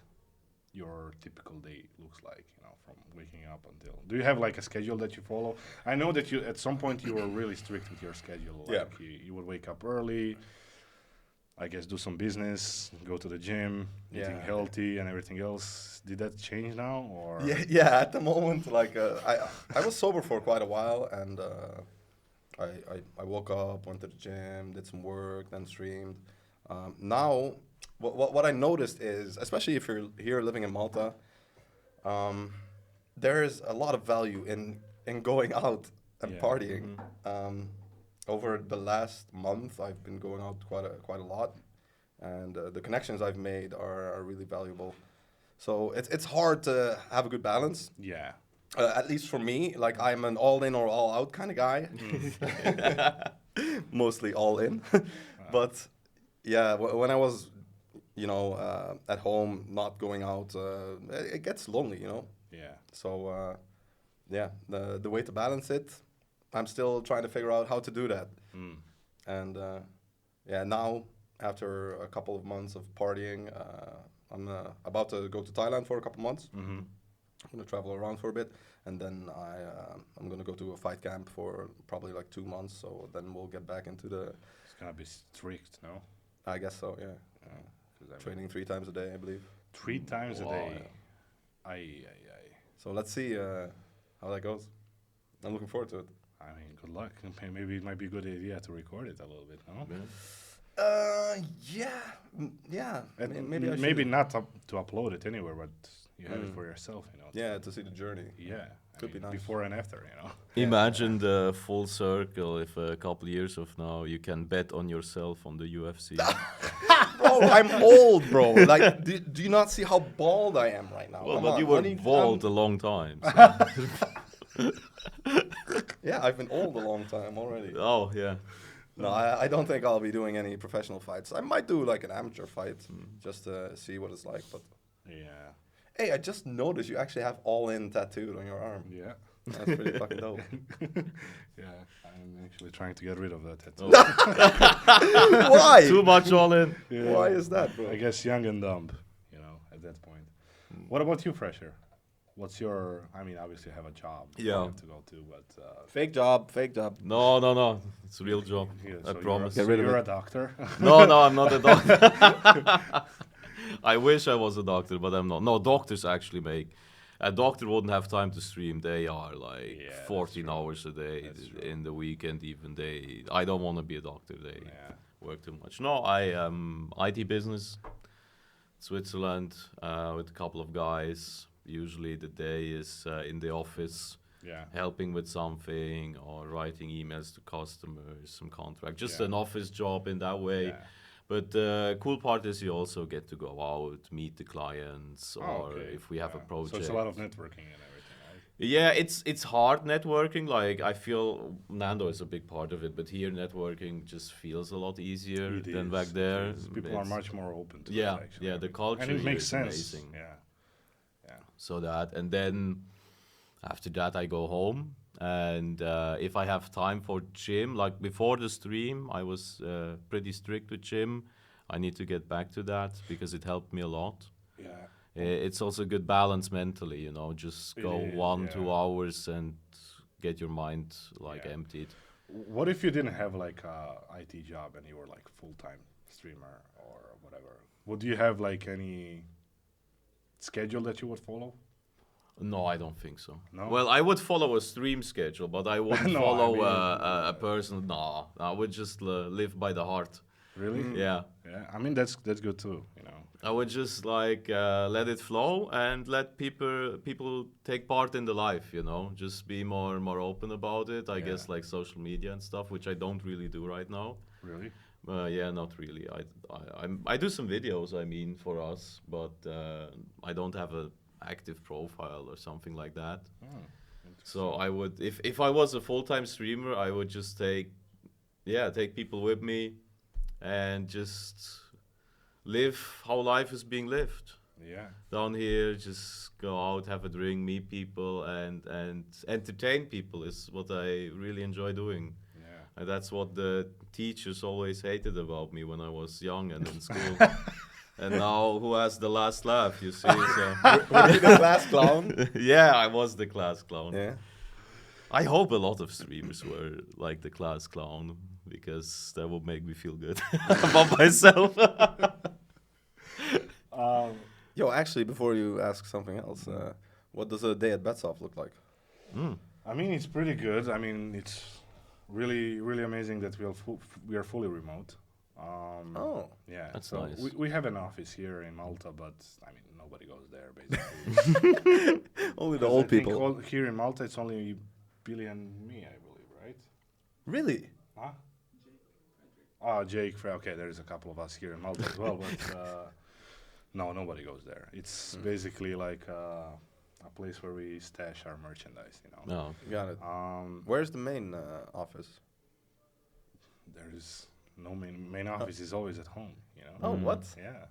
your typical day looks like, from waking up until? Do you have like a schedule that you follow? I know that you at some point you were really strict with your schedule. Yeah. Like you would wake up early, I guess do some business, go to the gym, eating Yeah. healthy and everything else. Did that change now or? Yeah. At the moment, like, I was sober for quite a while, and I woke up, went to the gym, did some work, then streamed. Now, what I noticed is, especially if you're here living in Malta, there is a lot of value in going out and Yeah. partying. Over the last month, I've been going out quite a lot, and the connections I've made are really valuable. So it's hard to have a good balance. Yeah. At least for me, like, I'm an all in or all out kind of guy. Mostly all in. But yeah, when I was, at home, not going out, it gets lonely, Yeah. So yeah, the way to balance it, I'm still trying to figure out how to do that. Mm. And yeah, now after a couple of months of partying, I'm about to go to Thailand for a couple months. Mm-hmm. I'm gonna travel around for a bit, and then I'm gonna go to a fight camp for probably like 2 months. So then we'll get back into the. It's gonna be strict, no? I guess so, yeah. 'Cause I mean, Training 3 times a day, I believe. 3 times Wow. a day. Yeah. Aye. So let's see how that goes. I'm looking forward to it. I mean, good luck. Maybe it might be a good idea to record it a little bit, no? Yeah. And Maybe I maybe should. not to upload it anywhere, but you have it for yourself, Yeah, to see the journey. Yeah. Could be nice. Before and after, Imagine the full circle if a couple years of now you can bet on yourself on the UFC. Bro, I'm old, bro. Like, do you not see how bald I am right now? Well, Come but on. you were When bald a long time. So. Yeah, I've been old a long time already. Oh, yeah. No, I don't think I'll be doing any professional fights. I might do like an amateur fight just to see what it's like. But Yeah. hey, I just noticed you actually have all in tattooed on your arm. Yeah. That's pretty fucking dope. Yeah. I'm actually trying to get rid of that tattoo. Why? Too much all in. Yeah. Why is that, bro? I guess young and dumb, at that point. What about you, Fresher? What's your, obviously you have a job Yeah. you have to go to, but Fake job, fake job. No. It's a real job. yeah, I so promise. You're, Get rid so of you're it. a doctor. No, I'm not a doctor. I wish I was a doctor, but I'm not. No, doctors actually make. A doctor wouldn't have time to stream. They are like Yeah, that's 14 true. hours a day That's true. in the weekend. Even I don't want to be a doctor. They Yeah. work too much. No, I IT business, Switzerland, with a couple of guys. Usually the day is in the office, Yeah. helping with something or writing emails to customers, some contract, just Yeah. an office job in that way. Yeah. But the cool part is you also get to go out, meet the clients, Oh, or okay. if we have a Yeah. project. So it's a lot of networking and everything, right? Yeah, it's hard networking. Like I feel Nando is a big part of it, but here networking just feels a lot easier It than is. back there. It is. People are It's- much more open to yeah, it, actually. yeah. The culture And it here makes is sense. amazing. Yeah. Yeah. So that, and then after that I go home, and if I have time for gym, like before the stream, I was pretty strict with gym. I need to get back to that because it helped me a lot. Yeah. It's also a good balance mentally, you know, just It go is, 1-2 yeah. hours and get your mind like Yeah. emptied. What if you didn't have like a IT job and you were like full-time streamer or whatever? Would you have like any schedule that you would follow? No, I don't think so. No? Well, I would follow a stream schedule, but I wouldn't No, I follow mean, a person. No, I would just live by the heart. Really? Yeah. Yeah. I mean, that's good too, you know. I would just like let it flow and let people take part in the life, you know. Just be more open about it. I guess Yeah. like social media and stuff, which I don't really do right now. Really? Yeah, not really. I do some videos. I mean, for us, but I don't have a active profile or something like that. Oh, So I would, if I was a full-time streamer, I would just take people with me, and just live how life is being lived. yeah. Down here, just go out, have a drink, meet people, and entertain people is what I really enjoy doing. Yeah. And that's what the teachers always hated about me when I was young and in school. And now, who has the last laugh? You see, so Were you the class clown? yeah, I was the class clown. Yeah. I hope a lot of streamers were like the class clown, because that would make me feel good about myself. Yo, actually, before you ask something else, what does a day at BetSoft look like? I mean, it's pretty good. I mean, it's really amazing that we are fully remote. Oh. Yeah. That's so nice. we have an office here in Malta, but I mean, nobody goes there basically. Only the Because old I think people. here in Malta, it's only Billy and me, I believe, right? Really? Huh? Oh, Jake. Okay, there's a couple of us here in Malta as well, but no, nobody goes there. It's basically like a place where we stash our merchandise, you know. No. Got it. Where's the main office? There is no main office is always at home, you know. Oh, what? Yeah,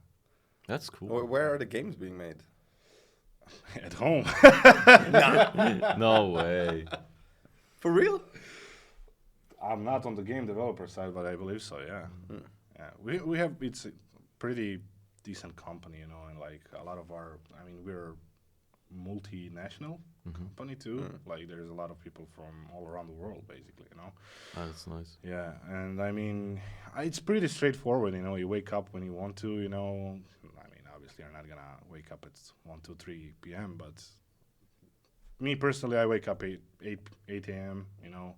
That's cool. Where are the games being made? at home. No way. For real? I'm not on the game developer side, but I believe so. Yeah, yeah. We have it's a pretty decent company, you know, and like a lot of our. I mean, we're multinational company too. Like there's a lot of people from all around the world, basically, you know. That's nice. Yeah, and I mean, it's pretty straightforward. You know, you wake up when you want to. You know, I mean, obviously, you're not gonna wake up at 1, 2, 3 p.m. But me personally, I wake up 8 a.m. You know,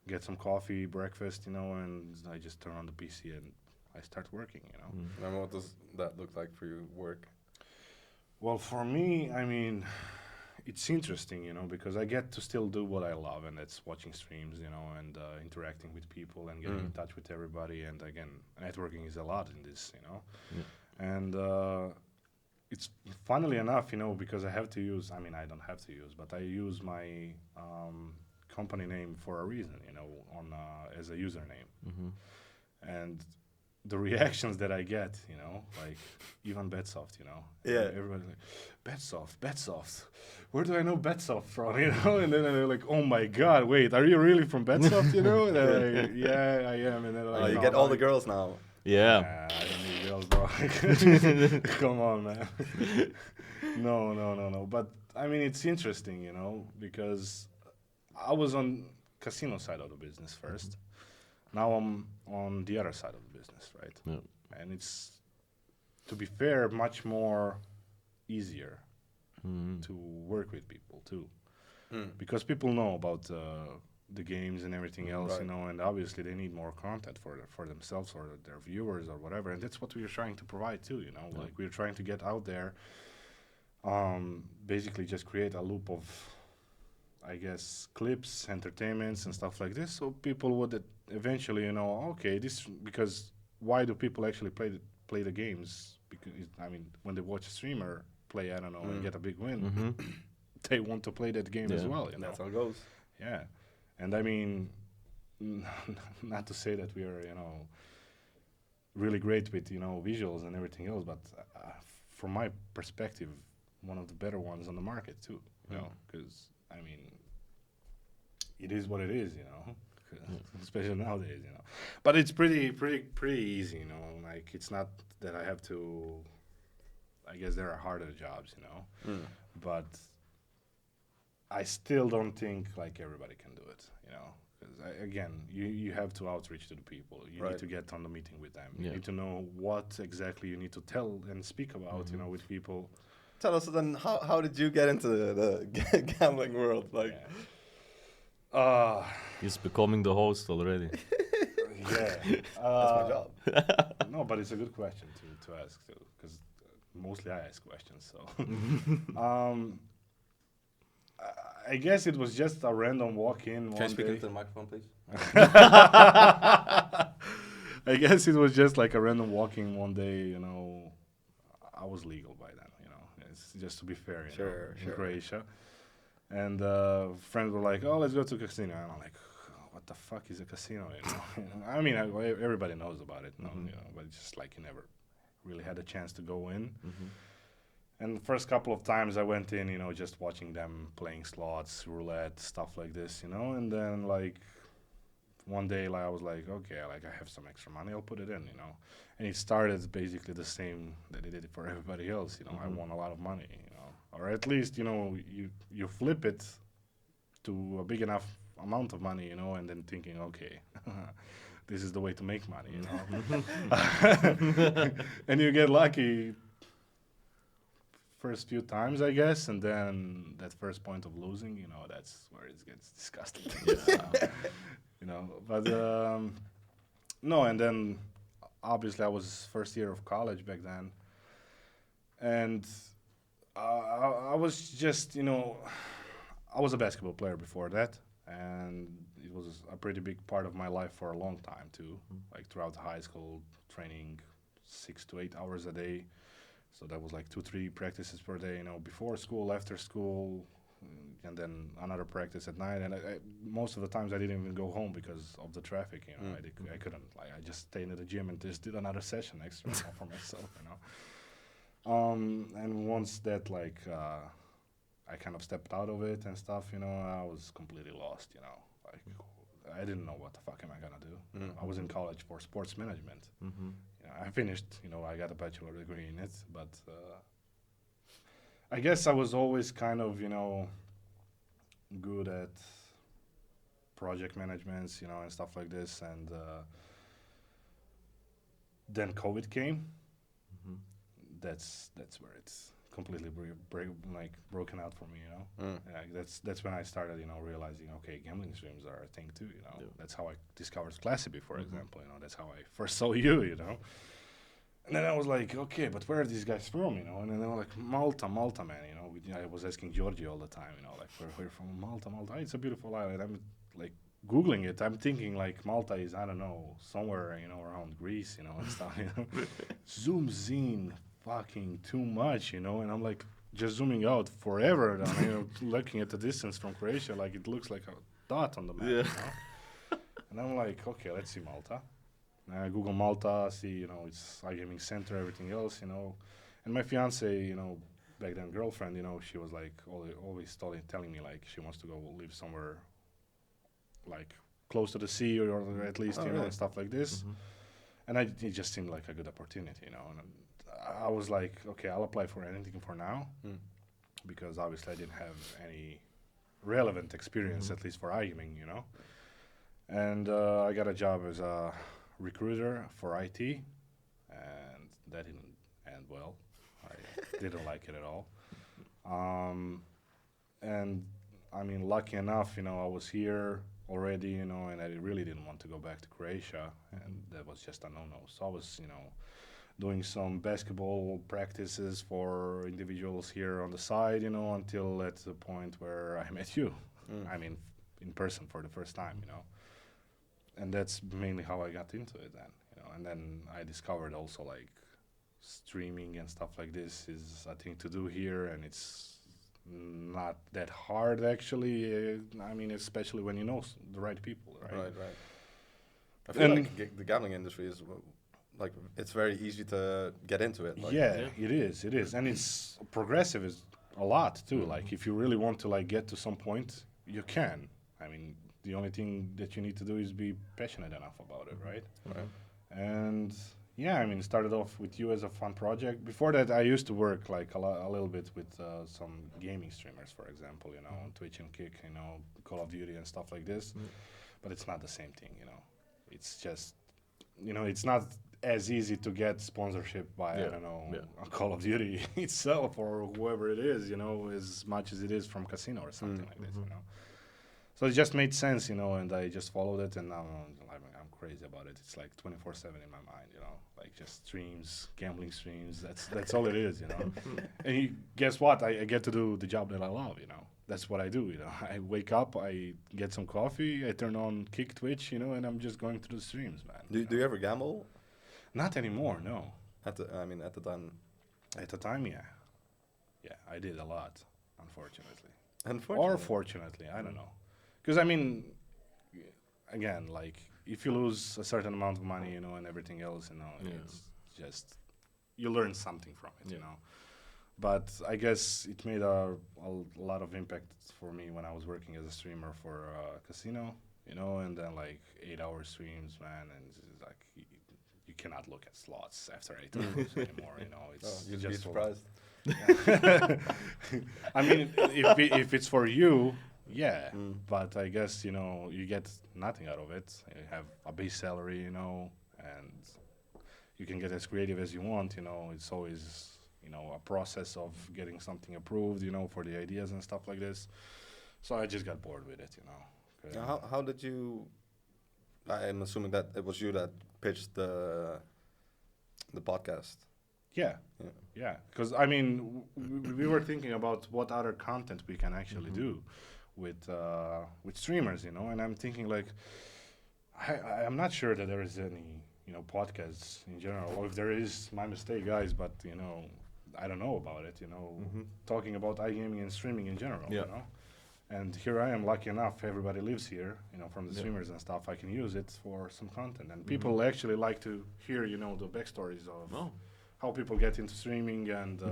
get some coffee, breakfast. You know, and I just turn on the PC and I start working. You know. And what does that look like for you, work? Well, for me, I mean, it's interesting, you know, because I get to still do what I love, and that's watching streams, you know, and interacting with people and getting in touch with everybody. And again, networking is a lot in this, you know. And it's funnily enough, you know, because I have to use, I mean, I don't have to use, but I use my company name for a reason, you know, on as a username. And the reactions that I get, you know, like even BetSoft, you know. Yeah. Everybody's like, BetSoft. Where do I know BetSoft from, you know? And then they're like, oh my God, wait, are you really from BetSoft, you know? And they're like, yeah, I am. And then like, you no, get no, all the girls now. Yeah. I don't need girls, bro. Come on, man. No. But I mean, it's interesting, you know, because I was on casino side of the business first. Now I'm on the other side of the business, right? Yeah. And it's, to be fair, much more easier to work with people too, because people know about the games and everything else, Right. you know, and obviously they need more content for themselves or their viewers or whatever, and that's what we're trying to provide too, you know. Like we're trying to get out there, basically just create a loop of I guess, clips, entertainments, and stuff like this. So people would eventually, okay, this because why do people actually play the games? Because I mean, when they watch a streamer play, I don't know, and get a big win, Mm-hmm. they want to play that game as Yeah. well. That's how it goes. Yeah, and I mean, not to say that we are, really great with visuals and everything else, but from my perspective, one of the better ones on the market too. Because I mean, it is what it is, 'cause especially nowadays, But it's pretty easy, Like it's not that I have to. I guess there are harder jobs, but I still don't think like everybody can do it, Because again, you have to outreach to the people. You need Right. to get on the meeting with them. You Yeah. need to know what exactly you need to tell and speak about, with people. Tell us then, how did you get into the gambling world? Like, Yeah. He's becoming the host already. Yeah. that's my job. No, but it's a good question to ask too, because mostly I ask questions. So, I guess it was just a random walk-in Can one you speak day. into the microphone, please? I guess it was just like a random walk-in one day. I was legal by then. It's just to be fair. In Croatia, and friends were like, "Oh, let's go to a casino," and I'm like, "What the fuck is a casino?" I mean, everybody knows about it, but it's just like you never really had a chance to go in. And the first couple of times I went in, just watching them playing slots, roulette, stuff like this, and then like one day, like I was like, okay, like I have some extra money, I'll put it in, And it started basically the same that it did for everybody else, I won a lot of money, or at least, you flip it to a big enough amount of money, and then thinking, okay, this is the way to make money, And you get lucky first few times, I guess, and then that first point of losing, that's where it gets disgusting. But no, and then obviously I was first year of college back then, and I was just, I was a basketball player before that, and it was a pretty big part of my life for a long time too, like throughout high school, training 6 to 8 hours a day. So that was like 2-3 practices per day, before school, after school, and then another practice at night. And most of the times I didn't even go home because of the traffic. I couldn't. Like I just stayed at the gym and just did another session extra for myself. And once that I kind of stepped out of it and stuff. I was completely lost. Like I didn't know what the fuck am I gonna do. I was in college for sports management. I finished, I got a bachelor degree in it, but I guess I was always kind of, good at project managements, and stuff like this. And then COVID came. That's where it's completely broken out for me, Yeah, that's when I started, realizing, okay, gambling streams are a thing too, Yeah. That's how I discovered Classy, for example, that's how I first saw you, And then I was like, okay, but where are these guys from, And then they were like, Malta, man, I was asking Georgie all the time, like, where from Malta? It's a beautiful island. I'm like Googling it. I'm thinking like Malta is, I don't know, somewhere, around Greece, and stuff, Zooms in fucking too much, And I'm like just zooming out forever. And looking at the distance from Croatia, like it looks like a dot on the map, Yeah. And I'm like, okay, let's see Malta. I Google Malta, see, it's iGaming center, everything else, And my fiance, back then girlfriend, she was like always telling me like she wants to go live somewhere like close to the sea or at least, really? and stuff like this. And it just seemed like a good opportunity, And I was like, okay, I'll apply for anything for now because obviously I didn't have any relevant experience, at least for iGaming, And I got a job as a recruiter for IT, and that didn't end well. I didn't like it at all. And I mean, lucky enough, I was here already, and I really didn't want to go back to Croatia, and that was just a no-no. So I was, doing some basketball practices for individuals here on the side, until at the point where I met you. I mean, in person for the first time, you know. And that's mainly how I got into it then, you know. And then I discovered also like streaming and stuff like this is a thing to do here, and it's not that hard actually. I mean, especially when you know the right people, right? Right. I feel like the gambling industry is like it's very easy to get into it. Like, Yeah, it is, and it's progressive is a lot too. Like if you really want to like get to some point, you can. I mean, the only thing that you need to do is be passionate enough about it, right? Right. And yeah, I mean, it started off with you as a fun project. Before that, I used to work like a little bit with some gaming streamers, for example, you know, on Twitch and Kick, you know, Call of Duty and stuff like this. But it's not the same thing, you know. It's just, you know, it's not as easy to get sponsorship by, I don't know, a Call of Duty itself or whoever it is, you know, as much as it is from casino or something like this, you know. So it just made sense, you know, and I just followed it, and now I'm crazy about it. It's like 24/7 in my mind, you know, like just streams, gambling streams. That's all it is, you know. And guess what? I get to do the job that I love, you know. That's what I do, you know. I wake up, I get some coffee, I turn on Kick Twitch, you know, and I'm just going through the streams, man. Do you ever gamble? Not anymore, no. At the time. At the time, yeah. Yeah, I did a lot, unfortunately. Unfortunately. Or fortunately, I don't know. Because, I mean, again, like, if you lose a certain amount of money, you know, and everything else, you know, it's just, you learn something from it, you know. But I guess it made a lot of impact for me when I was working as a streamer for a casino, you know, and then, like, 8-hour streams, man, and it's like, you cannot look at slots after 8 hours anymore, you know. It's you'd just be surprised. I mean, if it's for you, yeah, but I guess, you know, you get nothing out of it. You have a base salary, you know, and you can get as creative as you want, you know. It's always, you know, a process of getting something approved, you know, for the ideas and stuff like this. So I just got bored with it, you know. Now, how did you? I'm assuming that it was you that pitched the podcast. Yeah. Because I mean, we were thinking about what other content we can actually do with streamers, you know. And I'm thinking like, I'm not sure that there is any, you know, podcasts in general. Or if there is, my mistake, guys. But you know, I don't know about it. You know, talking about iGaming and streaming in general. You know. And here I am, lucky enough, everybody lives here, you know, from the streamers and stuff. I can use it for some content. And people actually like to hear, you know, the backstories of how people get into streaming and...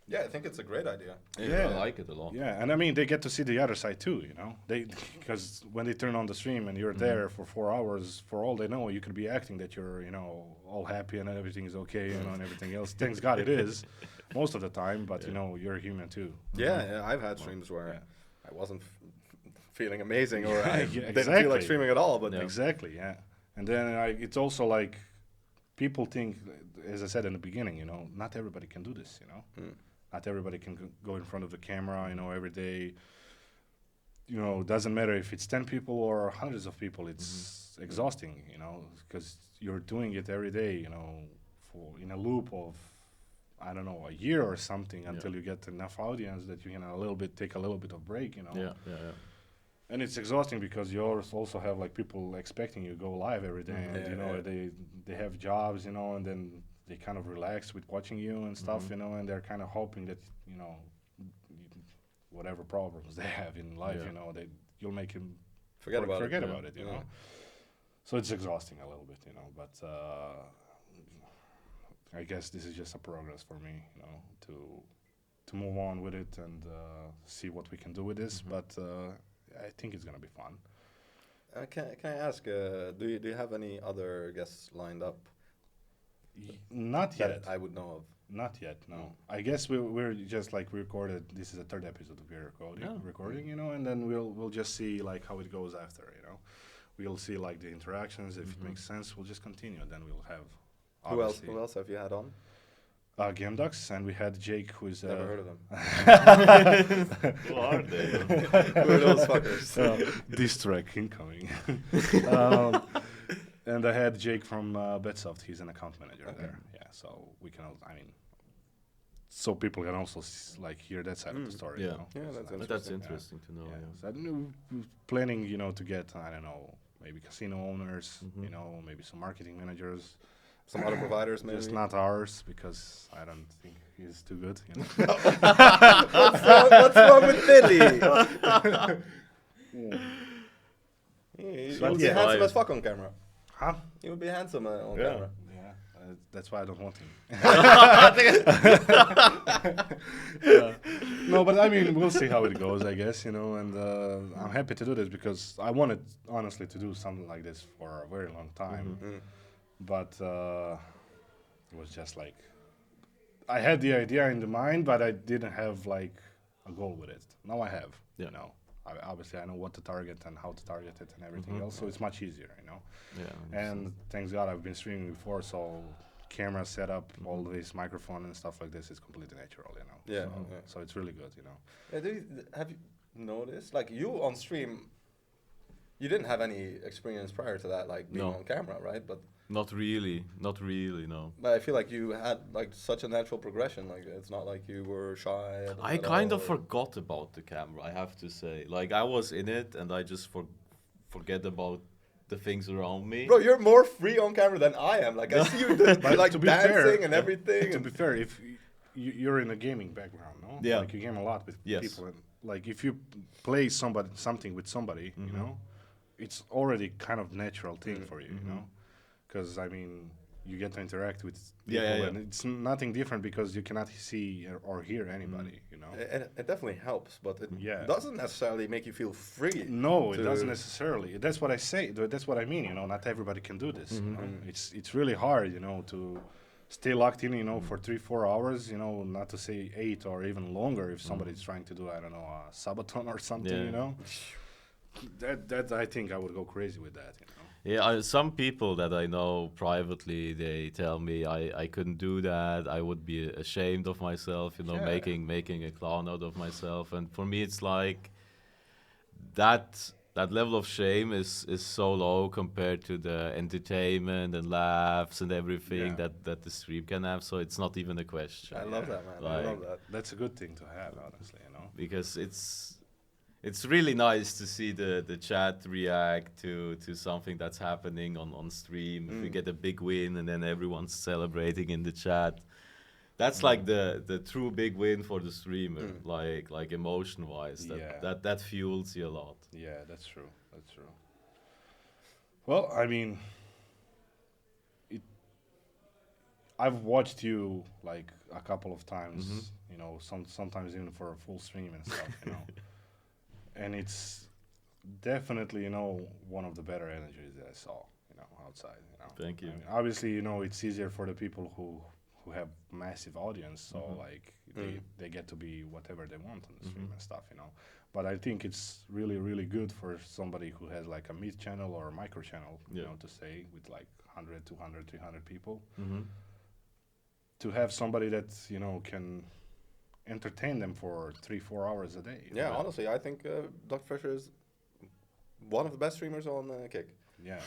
Yeah, I think it's a great idea. Yeah, I like it a lot. Yeah, and I mean, they get to see the other side too, you know. Because when they turn on the stream and you're there for 4 hours, for all they know, you could be acting that you're, you know, all happy and everything is okay, you know, and everything else. Thanks God it is, most of the time, but, you know, you're human too. Yeah, I've had streams where I wasn't feeling amazing or I didn't exactly. feel like streaming at all. But Exactly, yeah. And then it's also like people think, as I said in the beginning, you know, not everybody can do this, you know. Not everybody can go in front of the camera, you know, every day. You know, it doesn't matter if it's 10 people or hundreds of people. It's exhausting, you know, because you're doing it every day, you know, in a loop of, I don't know, a year or something until you get enough audience that you can take a little bit of break, you know. Yeah. And it's exhausting because you also have like people expecting you to go live every day, and you know they have jobs, you know, and then they kind of relax with watching you and stuff, you know, and they're kind of hoping that, you know, whatever problems they have in life, you know, you'll make him forget about it, you know. So it's exhausting a little bit, you know, but I guess this is just a progress for me, you know, to move on with it and see what we can do with this, but I think it's gonna be fun. Can I ask, do you have any other guests lined up? Not yet. That I would know of. Not yet, no. I guess we're just like we recorded. This is the third episode that we're recording, you know, and then we'll just see like how it goes after, you know. We'll see like the interactions. If it makes sense, we'll just continue. Then we'll have. Who else have you had on? Game Ducks, and we had Jake, who's never heard of them. Who are they? Who are those fuckers? Diss track incoming. And I had Jake from BetSoft. He's an account manager there. Yeah, so we can. so people can also like hear that side of the story. Yeah. You know? Yeah, that's But interesting. that's Yeah. interesting to know. Yeah. Yeah. So I don't know, planning, to get, I don't know, maybe casino owners, Mhm. maybe some marketing managers. Some other providers, maybe. Just not ours, because I don't think he's too good. What's wrong with Billy? He But would be yeah. handsome as fuck on camera. Huh? He would be handsome on Yeah. camera. Yeah, that's why I don't want him. No, but I mean, we'll see how it goes, I guess, and I'm happy to do this because I wanted, honestly, to do something like this for a very long time. Mm. But it was just like, I had the idea in the mind, but I didn't have like a goal with it. Now I have, Yeah. Obviously, I know what to target and how to target it and everything else, so it's much easier. Yeah. And thanks God, I've been streaming before, so camera setup, all this microphone and stuff like this is completely natural. Yeah, So, yeah. so it's really good. Have you noticed, like you on stream, you didn't have any experience prior to that, like being No. on camera, right? But Not really. No. I feel like you had like such a natural progression. Like it's not like you were shy. I kind of forgot about the camera, I have to say. Like I was in it and I just forget about the things around me. Bro, you're more free on camera than I am. Like I see you like to be dancing fair, and everything. To and be fair, if you're in a gaming background, no? Yeah. Like you game a lot with Yes. people. And, like if you play something with somebody, it's already kind of natural thing for you, because I mean you get to interact with people, Yeah. and it's nothing different because you cannot see or hear anybody. it definitely helps, but it Yeah. doesn't necessarily make you feel free. No, it to- doesn't necessarily. That's what I say. That's what I mean. Not everybody can do this. It's really hard. To stay locked in. For 3-4 hours. Not to say 8 or even longer if somebody's trying to do, I don't know, a sabaton or something. Yeah. That I think I would go crazy with that. Yeah, some people that I know privately, they tell me I couldn't do that. I would be ashamed of myself, Yeah. making a clown out of myself. And for me, it's like that level of shame is so low compared to the entertainment and laughs and everything Yeah. that the stream can have. So it's not even a question. I love that, man. I Like- love that. That's a good thing to have, honestly. Because it's really nice to see the chat react to something that's happening on stream. If we get a big win and then everyone's celebrating in the chat, that's like the true big win for the streamer, like emotion wise. Yeah. That fuels you a lot. Yeah, that's true. That's true. Well, I mean, I've watched you like a couple of times. Sometimes even for a full stream and stuff. And it's definitely one of the better energies that I saw outside. Thank you. I mean, obviously, it's easier for the people who have massive audience, so like they get to be whatever they want on the stream and stuff. But I think it's really, really good for somebody who has like a mid channel or a micro channel, to say with like 100, 200, 300 people, to have somebody that can entertain them for 3-4 hours a day. Yeah, honestly, I think Dr. Fisher is one of the best streamers on Kick. Yeah.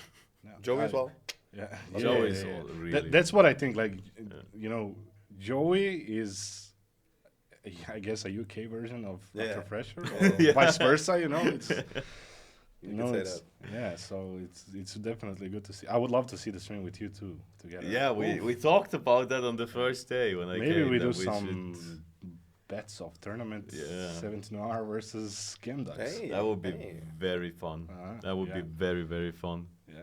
Joey as well. Yeah, Joey yeah, is yeah. all really. That's what I think. Like, Joey is, I guess, a UK version of Yeah. Dr. Fresher, or vice versa. It's, You could say it's, yeah. So it's definitely good to see. I would love to see the stream with you two together. Yeah, we talked about that on the first day when I Maybe came. we that do should- some BetSoft tournament. Yeah. 17 Noir versus Game Ducks. Hey. That would be Hey. very fun. That would be Yeah. very, very fun. Yeah.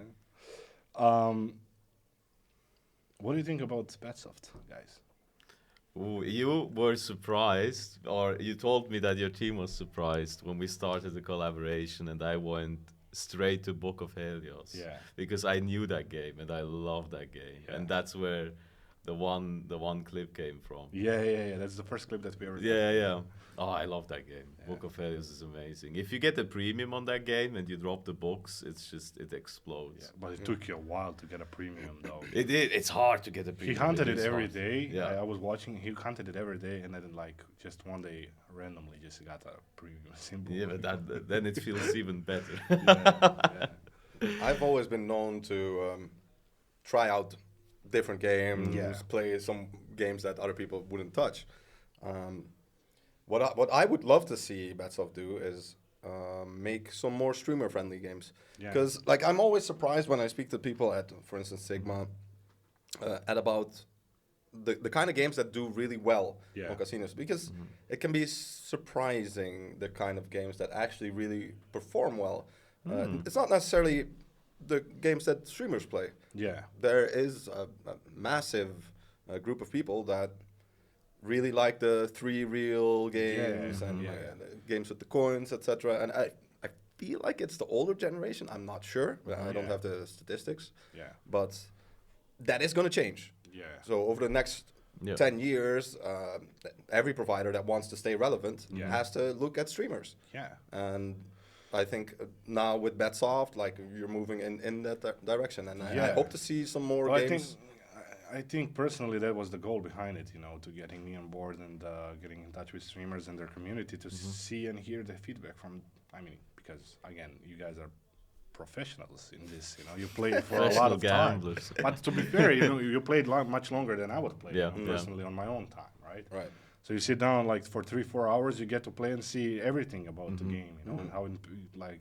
What do you think about BetSoft, guys? Ooh, you were surprised, or you told me that your team was surprised when we started the collaboration, and I went straight to Book of Helios. Yeah. Because I knew that game and I love that game, Yeah. and that's where the one clip came from. Yeah. That's the first clip that we ever did. Yeah. Oh, I love that game. Book of Helios is amazing. If you get the premium on that game and you drop the box, it explodes. Yeah, but it took you a while to get a premium, though. It's hard to get a He premium. hunted it is every hard. day. Yeah. I was watching. He hunted it every day, and then like just one day, randomly, just got a premium symbol. Yeah, but then it feels even better. yeah. I've always been known to try out different games, Yeah. play some games that other people wouldn't touch. Um, what I would love to see BetSoft do is make some more streamer friendly games. Yeah. Because like I'm always surprised when I speak to people at, for instance, Sigma, at about the kind of games that do really well Yeah. on casinos, because it can be surprising the kind of games that actually really perform well. It's not necessarily the games that streamers play. Yeah. There is a massive group of people that really like the 3 reel games Yeah, and yeah. the games with the coins, etc. And I feel like it's the older generation. I'm not sure. I don't Yeah. have the statistics, Yeah. but that is going to change. Yeah. So over the next Yeah. 10 years, every provider that wants to stay relevant Yeah. has to look at streamers. Yeah. And I think now with BetSoft, like you're moving in that direction, and I Yeah. hope to see some more Well, games. I think personally that was the goal behind it, to getting me on board and getting in touch with streamers and their community to see and hear the feedback from. I mean, because again, you guys are professionals in this. You played for a lot of time. Gamblers. But to be fair, you played much longer than I would play. Yeah, yeah. Personally on my own time, right? Right. So you sit down like for 3-4 hours, you get to play and see everything about the game, and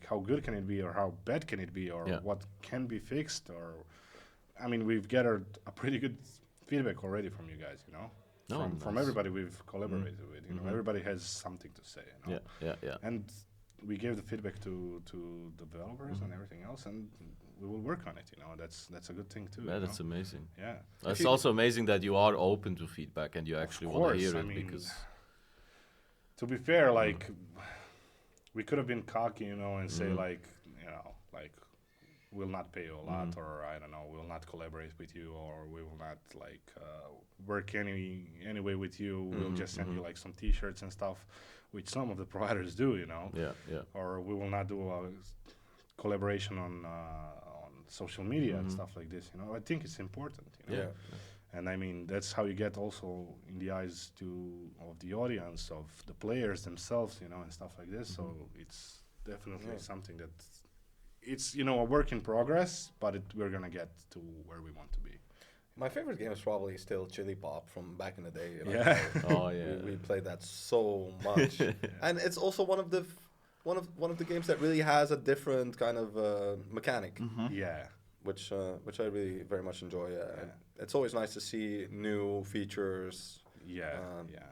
how good can it be, or how bad can it be, or Yeah. what can be fixed, or I mean, we've gathered a pretty good feedback already from you guys, Oh, from nice. everybody we've collaborated with. Everybody has something to say. Yeah. And we gave the feedback to developers and everything else, and we will work on it. That's a good thing too. Yeah, that's amazing. Yeah. It's also amazing that you are open to feedback and you actually want to course, hear I it mean, because To be fair, like we could have been cocky, and say like we'll not pay you a lot, or I don't know, we'll not collaborate with you, or we will not work anyway with you. We'll just send you like some T-shirts and stuff, which some of the providers do, yeah. Or we will not do a collaboration on social media and stuff like this. I think it's important. Yeah. And I mean, that's how you get also in the eyes of the audience, of the players themselves, and stuff like this. So it's definitely something that it's, a work in progress, but we're going to get to where we want to be. My favorite game is probably still Chili Pop from back in the day. Yeah. Oh yeah. We played that so much, and it's also one of the games that really has a different kind of mechanic, Yeah. which I really very much enjoy. It's always nice to see new features Yeah.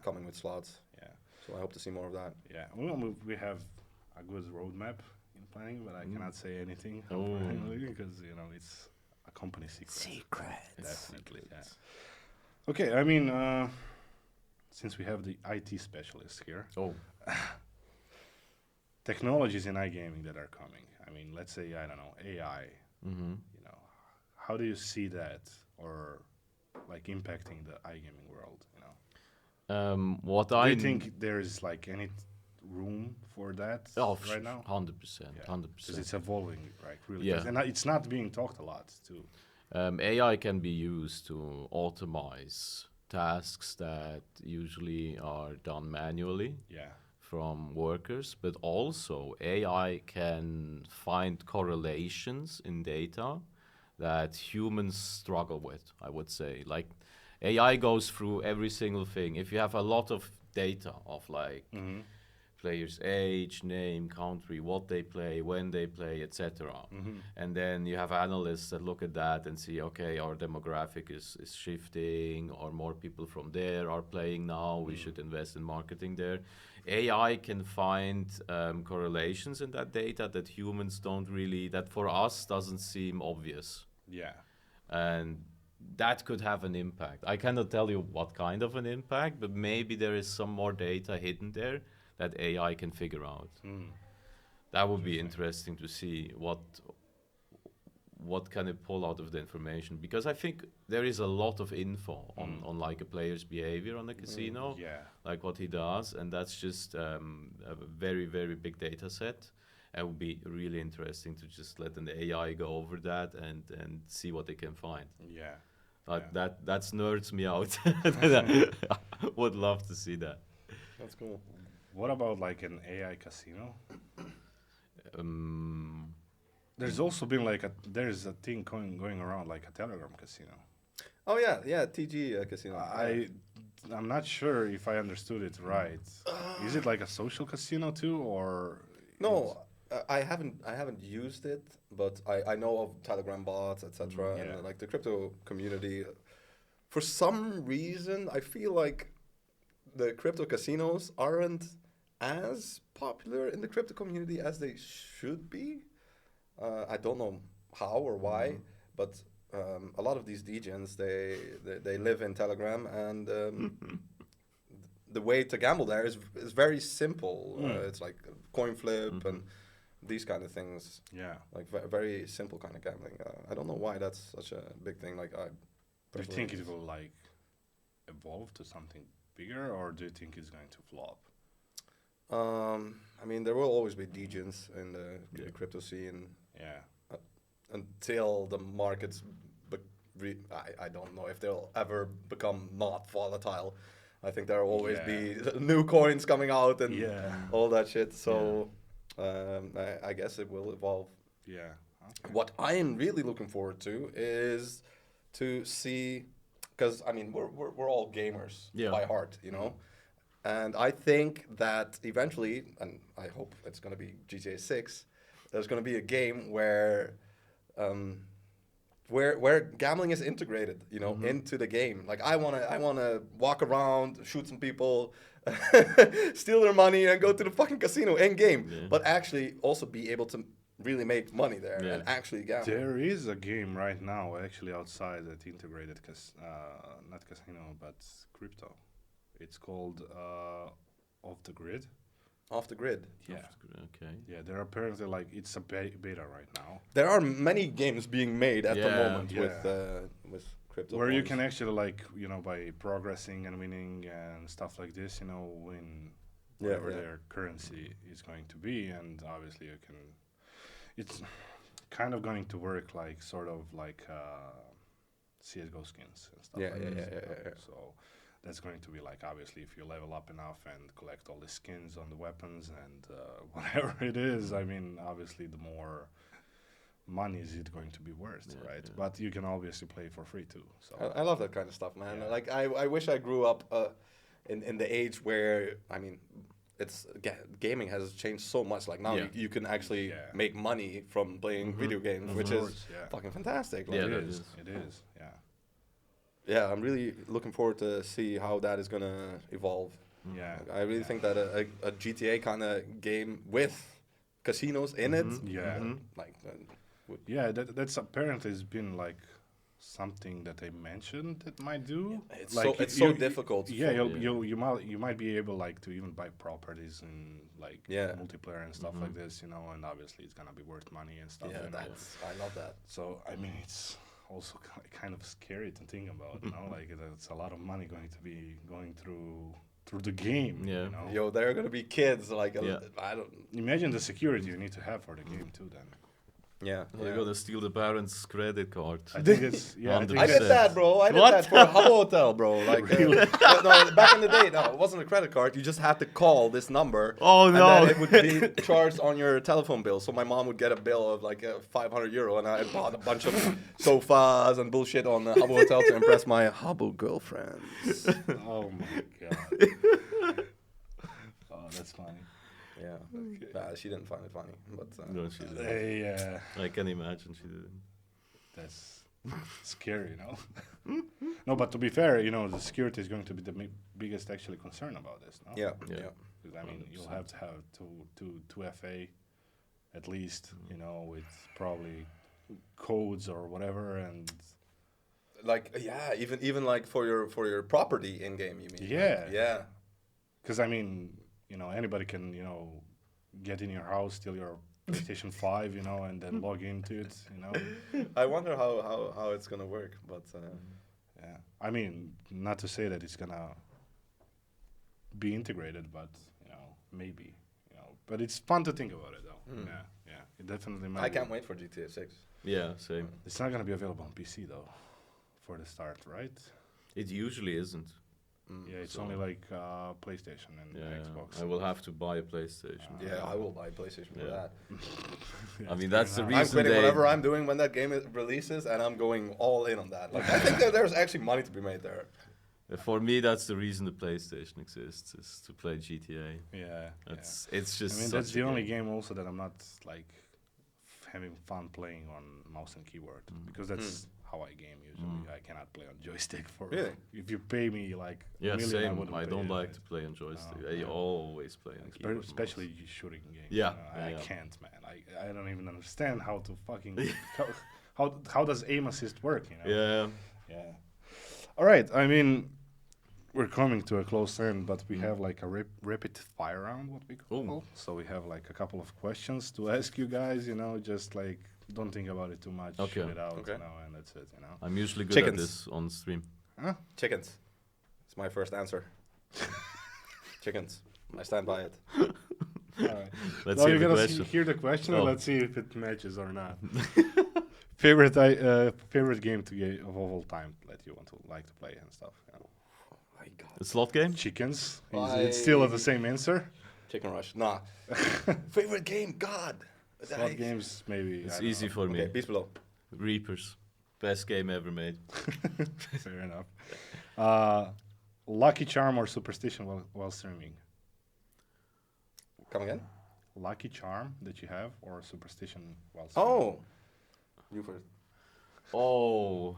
coming with slots. Yeah. So I hope to see more of that. Yeah. We have a good roadmap in planning, but I cannot say anything Oh. unfortunately, because, it's a company secret. Definitely. Yeah. Okay. I mean, since we have the IT specialist here, Oh. technologies in iGaming that are coming. I mean, let's say, I don't know, AI. How do you see that, or like impacting the iGaming world? What Do I you think there is like any room for that right now? 100%, Because 100%. it's evolving, right? Really, Yeah. fast. And it's not being talked a lot too. AI can be used to automate tasks that usually are done manually Yeah. from workers, but also AI can find correlations in data that humans struggle with, I would say. Like AI goes through every single thing. If you have a lot of data of like players' age, name, country, what they play, when they play, etc. And then you have analysts that look at that and see, okay, our demographic is shifting, or more people from there are playing now, we should invest in marketing there. AI can find correlations in that data that humans don't really, that for us doesn't seem obvious. Yeah. And that could have an impact. I cannot tell you what kind of an impact, but maybe there is some more data hidden there that AI can figure out. That would be interesting to see what can it pull out of the information, because I think there is a lot of info on like a player's behavior on the casino, Yeah. like what he does, and that's just a very, very big data set. It would be really interesting to just let an AI go over that and see what they can find. Yeah. That's nerds me out. I would love to see that. That's cool. What about like an AI casino? Um, There's also been like there's a thing going around like a Telegram casino. Oh yeah, TG Casino. I'm not sure if I understood it right. Is it like a social casino too, or No, I haven't used it, but I know of Telegram bots, etc. Yeah. And like the crypto community. For some reason, I feel like the crypto casinos aren't as popular in the crypto community as they should be. I don't know how or why, but a lot of these degens they live in Telegram, and the way to gamble there is very simple. It's like coin flip and these kind of things, yeah? like very simple kind of gambling. I don't know why that's such a big thing. Like I Do you personally think it will like evolve to something bigger, or do you think it's going to flop? I mean, there will always be degens in the crypto scene Yeah, until the markets. I don't know if they'll ever become not volatile. I think there will always be new coins coming out and all that shit. So I guess it will evolve. yeah. Okay. What I am really looking forward to is to see, because I mean we're all gamers by heart, you know, and I think that eventually, and I hope it's going to be GTA 6, there's going to be a game where gambling is integrated, you know, into the game. Like I wanna walk around, shoot some people, steal their money, and go to the fucking casino in game. Yeah. But actually also be able to really make money there and actually gamble. There is a game right now actually outside that integrated, not casino, but crypto. It's called Off the Grid. Off the grid. Yeah. Okay. Yeah, they're apparently like it's a beta right now. There are many games being made at the moment Yeah. with crypto. Where you coins. can actually like, you know, by progressing and winning and stuff like this, you know, win whatever their currency is going to be, and obviously you can. It's kind of going to work like sort of like CS:GO skins and stuff. Yeah, like yeah, this, yeah, you know? yeah. So that's going to be like obviously if you level up enough and collect all the skins on the weapons and whatever it is. I mean, obviously the more money is it going to be worth, right? Yeah. But you can obviously play for free too. So I love that kind of stuff, man. Yeah. Like I wish I grew up in the age where, I mean, it's gaming has changed so much. Like now you can actually make money from playing video games, which is fucking fantastic. Like, Yeah, it that is. is. It is. Yeah. yeah, I'm really looking forward to see how that is gonna evolve. Yeah. Like, I really think that a GTA kind of game with casinos in it, Yeah. like Yeah, that's apparently has been like something that they mentioned that might do. it's like so it's so difficult. Yeah, for- you might be able like to even buy properties in like multiplayer and stuff like this, you know, and obviously it's gonna be worth money and stuff. yeah, you know? I love that. So I mean, it's also kind of scary to think about, you know, like it's a lot of money going to be going through the game. Yeah. You know? Yo, there are gonna be kids like Yeah. I don't. Imagine the security you need to have for the game too. Then Yeah, You're gonna steal the parents' credit card. I think it's I think I did 100%. that, bro. I did that for a Habbo hotel, bro. Like, no, back in the day, no, it wasn't a credit card. You just had to call this number. Oh, and no. then it would be charged on your telephone bill. So my mom would get a bill of like €500, and I bought a bunch of sofas and bullshit on the Habbo hotel to impress my Habbo girlfriends. Oh my god. Oh, that's funny. Yeah, nah, she didn't find it funny, but No, she didn't. Hey, I can imagine she didn't. that's scary, you know. No, but to be fair, you know, the security is going to be the biggest actually concern about this. No? yeah. Because I mean, you'll have to have two FA, at least, you know, with probably codes or whatever, and Like even like for your property in game, you mean? Yeah. because I mean, you know, anybody can, you know, get in your house, steal your PlayStation 5, you know, and then log into it, you know. I wonder how it's gonna work, but Yeah, I mean, not to say that it's gonna be integrated, but you know, maybe, you know. But it's fun to think about it, though. Yeah, it definitely might. I can't wait for GTA 6. Yeah, same. It's not gonna be available on PC though, for the start, right? It usually isn't. Yeah, it's So- only like PlayStation and Yeah, Xbox. I will have to buy a PlayStation. Yeah, I will buy PlayStation for Yeah. that. I mean, that's the I'm reason I'm quitting they. whatever I'm doing when that game releases, and I'm going all in on that. Like I think that there's actually money to be made there. For me, that's the reason the PlayStation exists, is to play GTA. Yeah. It's just. I mean, such that's a the only game. game also that I'm not like having fun playing on mouse and keyboard because that's how I game usually. I cannot play on joystick for. Really? If you pay me like Yeah, a million, I same. wouldn't. I pay don't it, like right? to play on joystick. Oh, I yeah. always play on keyboard. and Especially mouse. shooting games. Yeah, I yeah. can't, man. I don't even understand how to fucking how does aim assist work? Yeah. Yeah. All right. I mean, we're coming to a close end, but we Mm. have like a rapid fire round, what we call. Ooh. So we have like a couple of questions to ask you guys. Just like don't think about it too much. Okay. Shoot it out. Okay. And that's it. I'm usually good Chickens. at this on stream. Huh? Chickens. It's my first answer. Chickens. I stand by it. All right. Let's Well, hear you're the gonna question. hear the question, and Oh. let's see if it matches or not. Favorite game of all time that you like to play and stuff. My God. The slot game? Chickens. It's still the same answer. Chicken Rush. Nah. Favorite game? God. Slot games, maybe. It's I don't easy know. for me. Okay, Beast Below. Reapers. Best game ever made. Fair enough. Lucky Charm or Superstition while streaming? Come again? Lucky Charm that you have or Superstition while streaming? Oh. You first. Oh,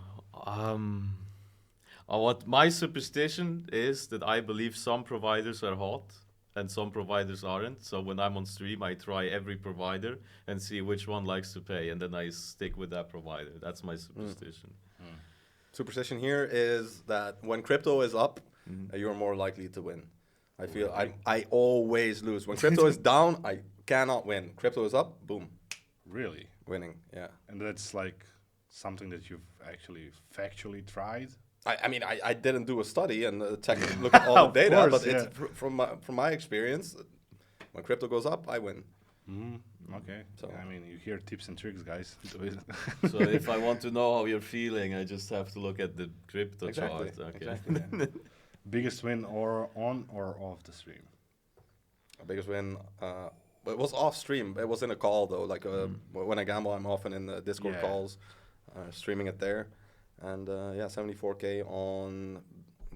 what my superstition is that I believe some providers are hot and some providers aren't. So when I'm on stream, I try every provider and see which one likes to pay, and then I stick with that provider. That's my superstition. Superstition here is that when crypto is up, you're more likely to win. I feel I always lose. When crypto is down, I cannot win. Crypto is up, boom, Really? winning. Yeah. And that's like something that you've actually factually tried? I mean, I didn't do a study and look at all the Of data, course, but yeah. it's from my experience, when crypto goes up, I win. Okay. So- I mean, you hear tips and tricks, guys. Do it. So if I want to know how you're feeling, I just have to look at the crypto Exactly. chart. Okay. Exactly. Biggest win or on or off the stream? Our biggest win. It was off stream. It was in a call though. Like when I gamble, I'm often in the Discord Yeah. calls, streaming it there, and 74K on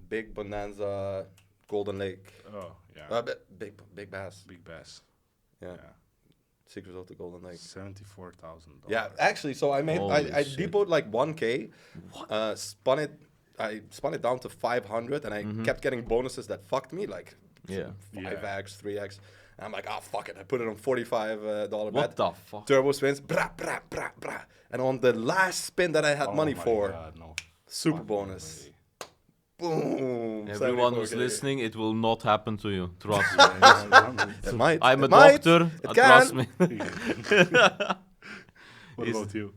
Big Bonanza, Golden Lake. Oh, yeah. Big Bass. Big Bass. Yeah. Secrets of the Golden Lake. $74,000. Yeah, actually, so I made Holy I shit. depoted like 1K, I spun it down to 500, and I kept getting bonuses that fucked me, like Yeah. 5x, 3x. And I'm like, fuck it. I put it on $45 What bet. the fuck? Turbo spins, brah, brah, brah, brah. And on the last spin that I had Oh money my for, God, no. super Fucking bonus. way. Boom. Everyone who's 74K. listening, it will not happen to you. Trust me. It might. I'm a it might, doctor. It Trust can. me. What Is- about you?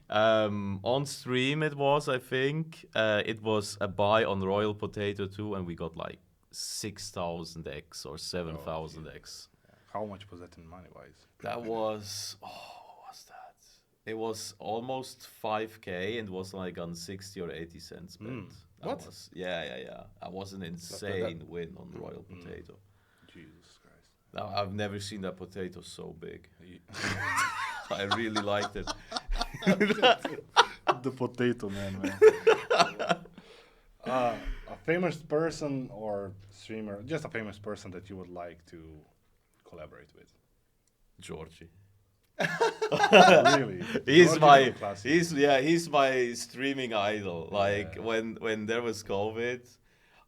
On stream, it was, I think, it was a buy on Royal Potato 2, and we got like 6,000x or 7,000x. How much was that in money wise? That was, what was that? It was almost 5K and it was like on 60 or 80 cents bet. That What? Was, yeah. That was an insane win on Royal Potato. Jesus Christ. Now, I've never seen that potato so big. I really liked it. The potato man. A famous person or streamer, just a famous person that you would like to collaborate with. Georgie. Really? He's my streaming idol. Like when there was COVID,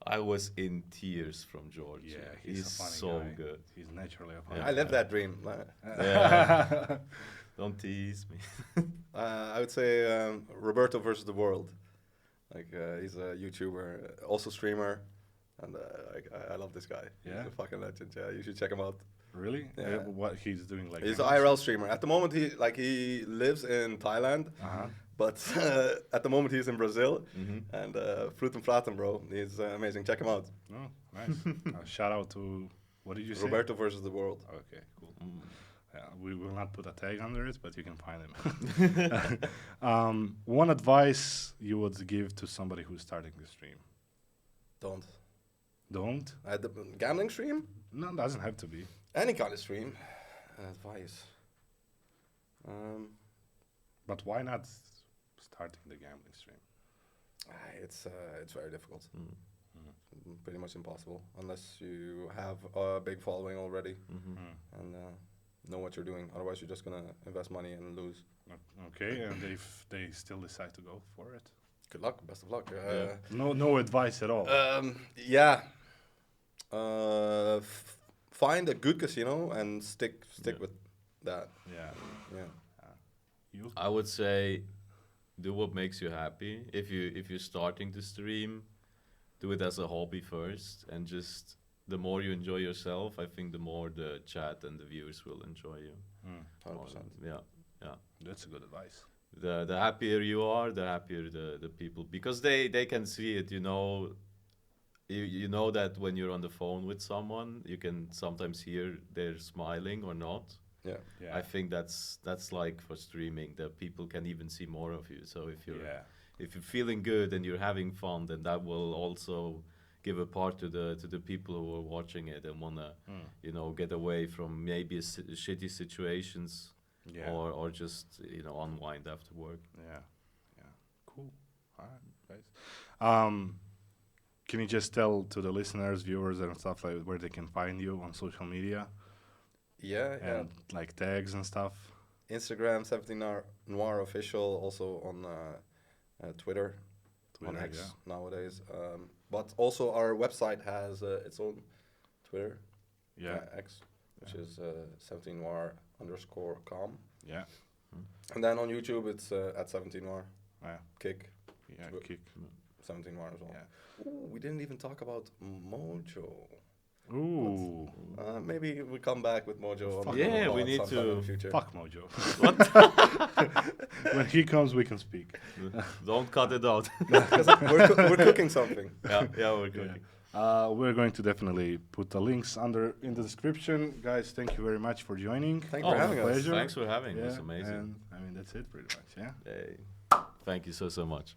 I was in tears from Georgie. Yeah, he's a funny so guy. good. He's naturally a funny I live guy. that dream. Yeah. Don't tease me. I would say Roberto versus the world. Like he's a YouTuber, also streamer, and I love this guy. Yeah? He's a fucking legend. Yeah, you should check him out. Really? Yeah. What he's doing like He's an now? IRL streamer. At the moment, he lives in Thailand, but at the moment he's in Brazil. And Fruit and Flatten, bro, he's amazing. Check him out. Oh, nice. Shout out to, what did you say? Roberto versus the world. Okay, cool. Yeah, we will not put a tag under it, but you can find him. One advice you would give to somebody who's starting the stream? Don't. Don't? The gambling stream? No, it doesn't have to be. Any kind of stream. Advice. But why not starting the gambling stream? It's very difficult. Pretty much impossible unless you have a big following already and know what you're doing. Otherwise, you're just gonna invest money and lose. Okay, and if they still decide to go for it, Good luck. Best of luck. no advice at all. Yeah. Find a good casino and stick with that. Yeah. Yeah. You? I would say, do what makes you happy. If you're starting to stream, do it as a hobby first, and just the more you enjoy yourself, I think the more the chat and the viewers will enjoy you. 100%. Yeah. That's a good advice. The happier you are, the happier the people, because they can see it. You know that when you're on the phone with someone, you can sometimes hear they're smiling or not. Yeah. Yeah. I think that's like for streaming, that people can even see more of you. So if you're feeling good and you're having fun, then that will also give a part to the people who are watching it and wanna get away from maybe shitty situations. Yeah. Or just unwind after work. Yeah. Cool. All right, guys. Can you just tell to the listeners, viewers, and stuff like where they can find you on social media Yeah. and like tags and stuff? Instagram 17 Noir official, also on Twitter, on X nowadays. But also our website has its own Twitter, X, which is 17 Noir_com. Yeah. And then on YouTube it's at 17 Noir. Yeah. Kick. Yeah. Kick. 17 Noir as well. Yeah. Ooh, we didn't even talk about Mojo. Ooh. Maybe we come back with Mojo. On Yeah, the we need sometime to- in the future. Fuck Mojo. What? When he comes, we can speak. Don't cut it out. Because we're cooking something. yeah, we're cooking. We're going to definitely put the links in the description. Guys, thank you very much for joining. Thank you for having us. Pleasure. Thanks for having. It was Yeah, amazing. and I mean, that's it pretty much, yeah? Hey, thank you so much.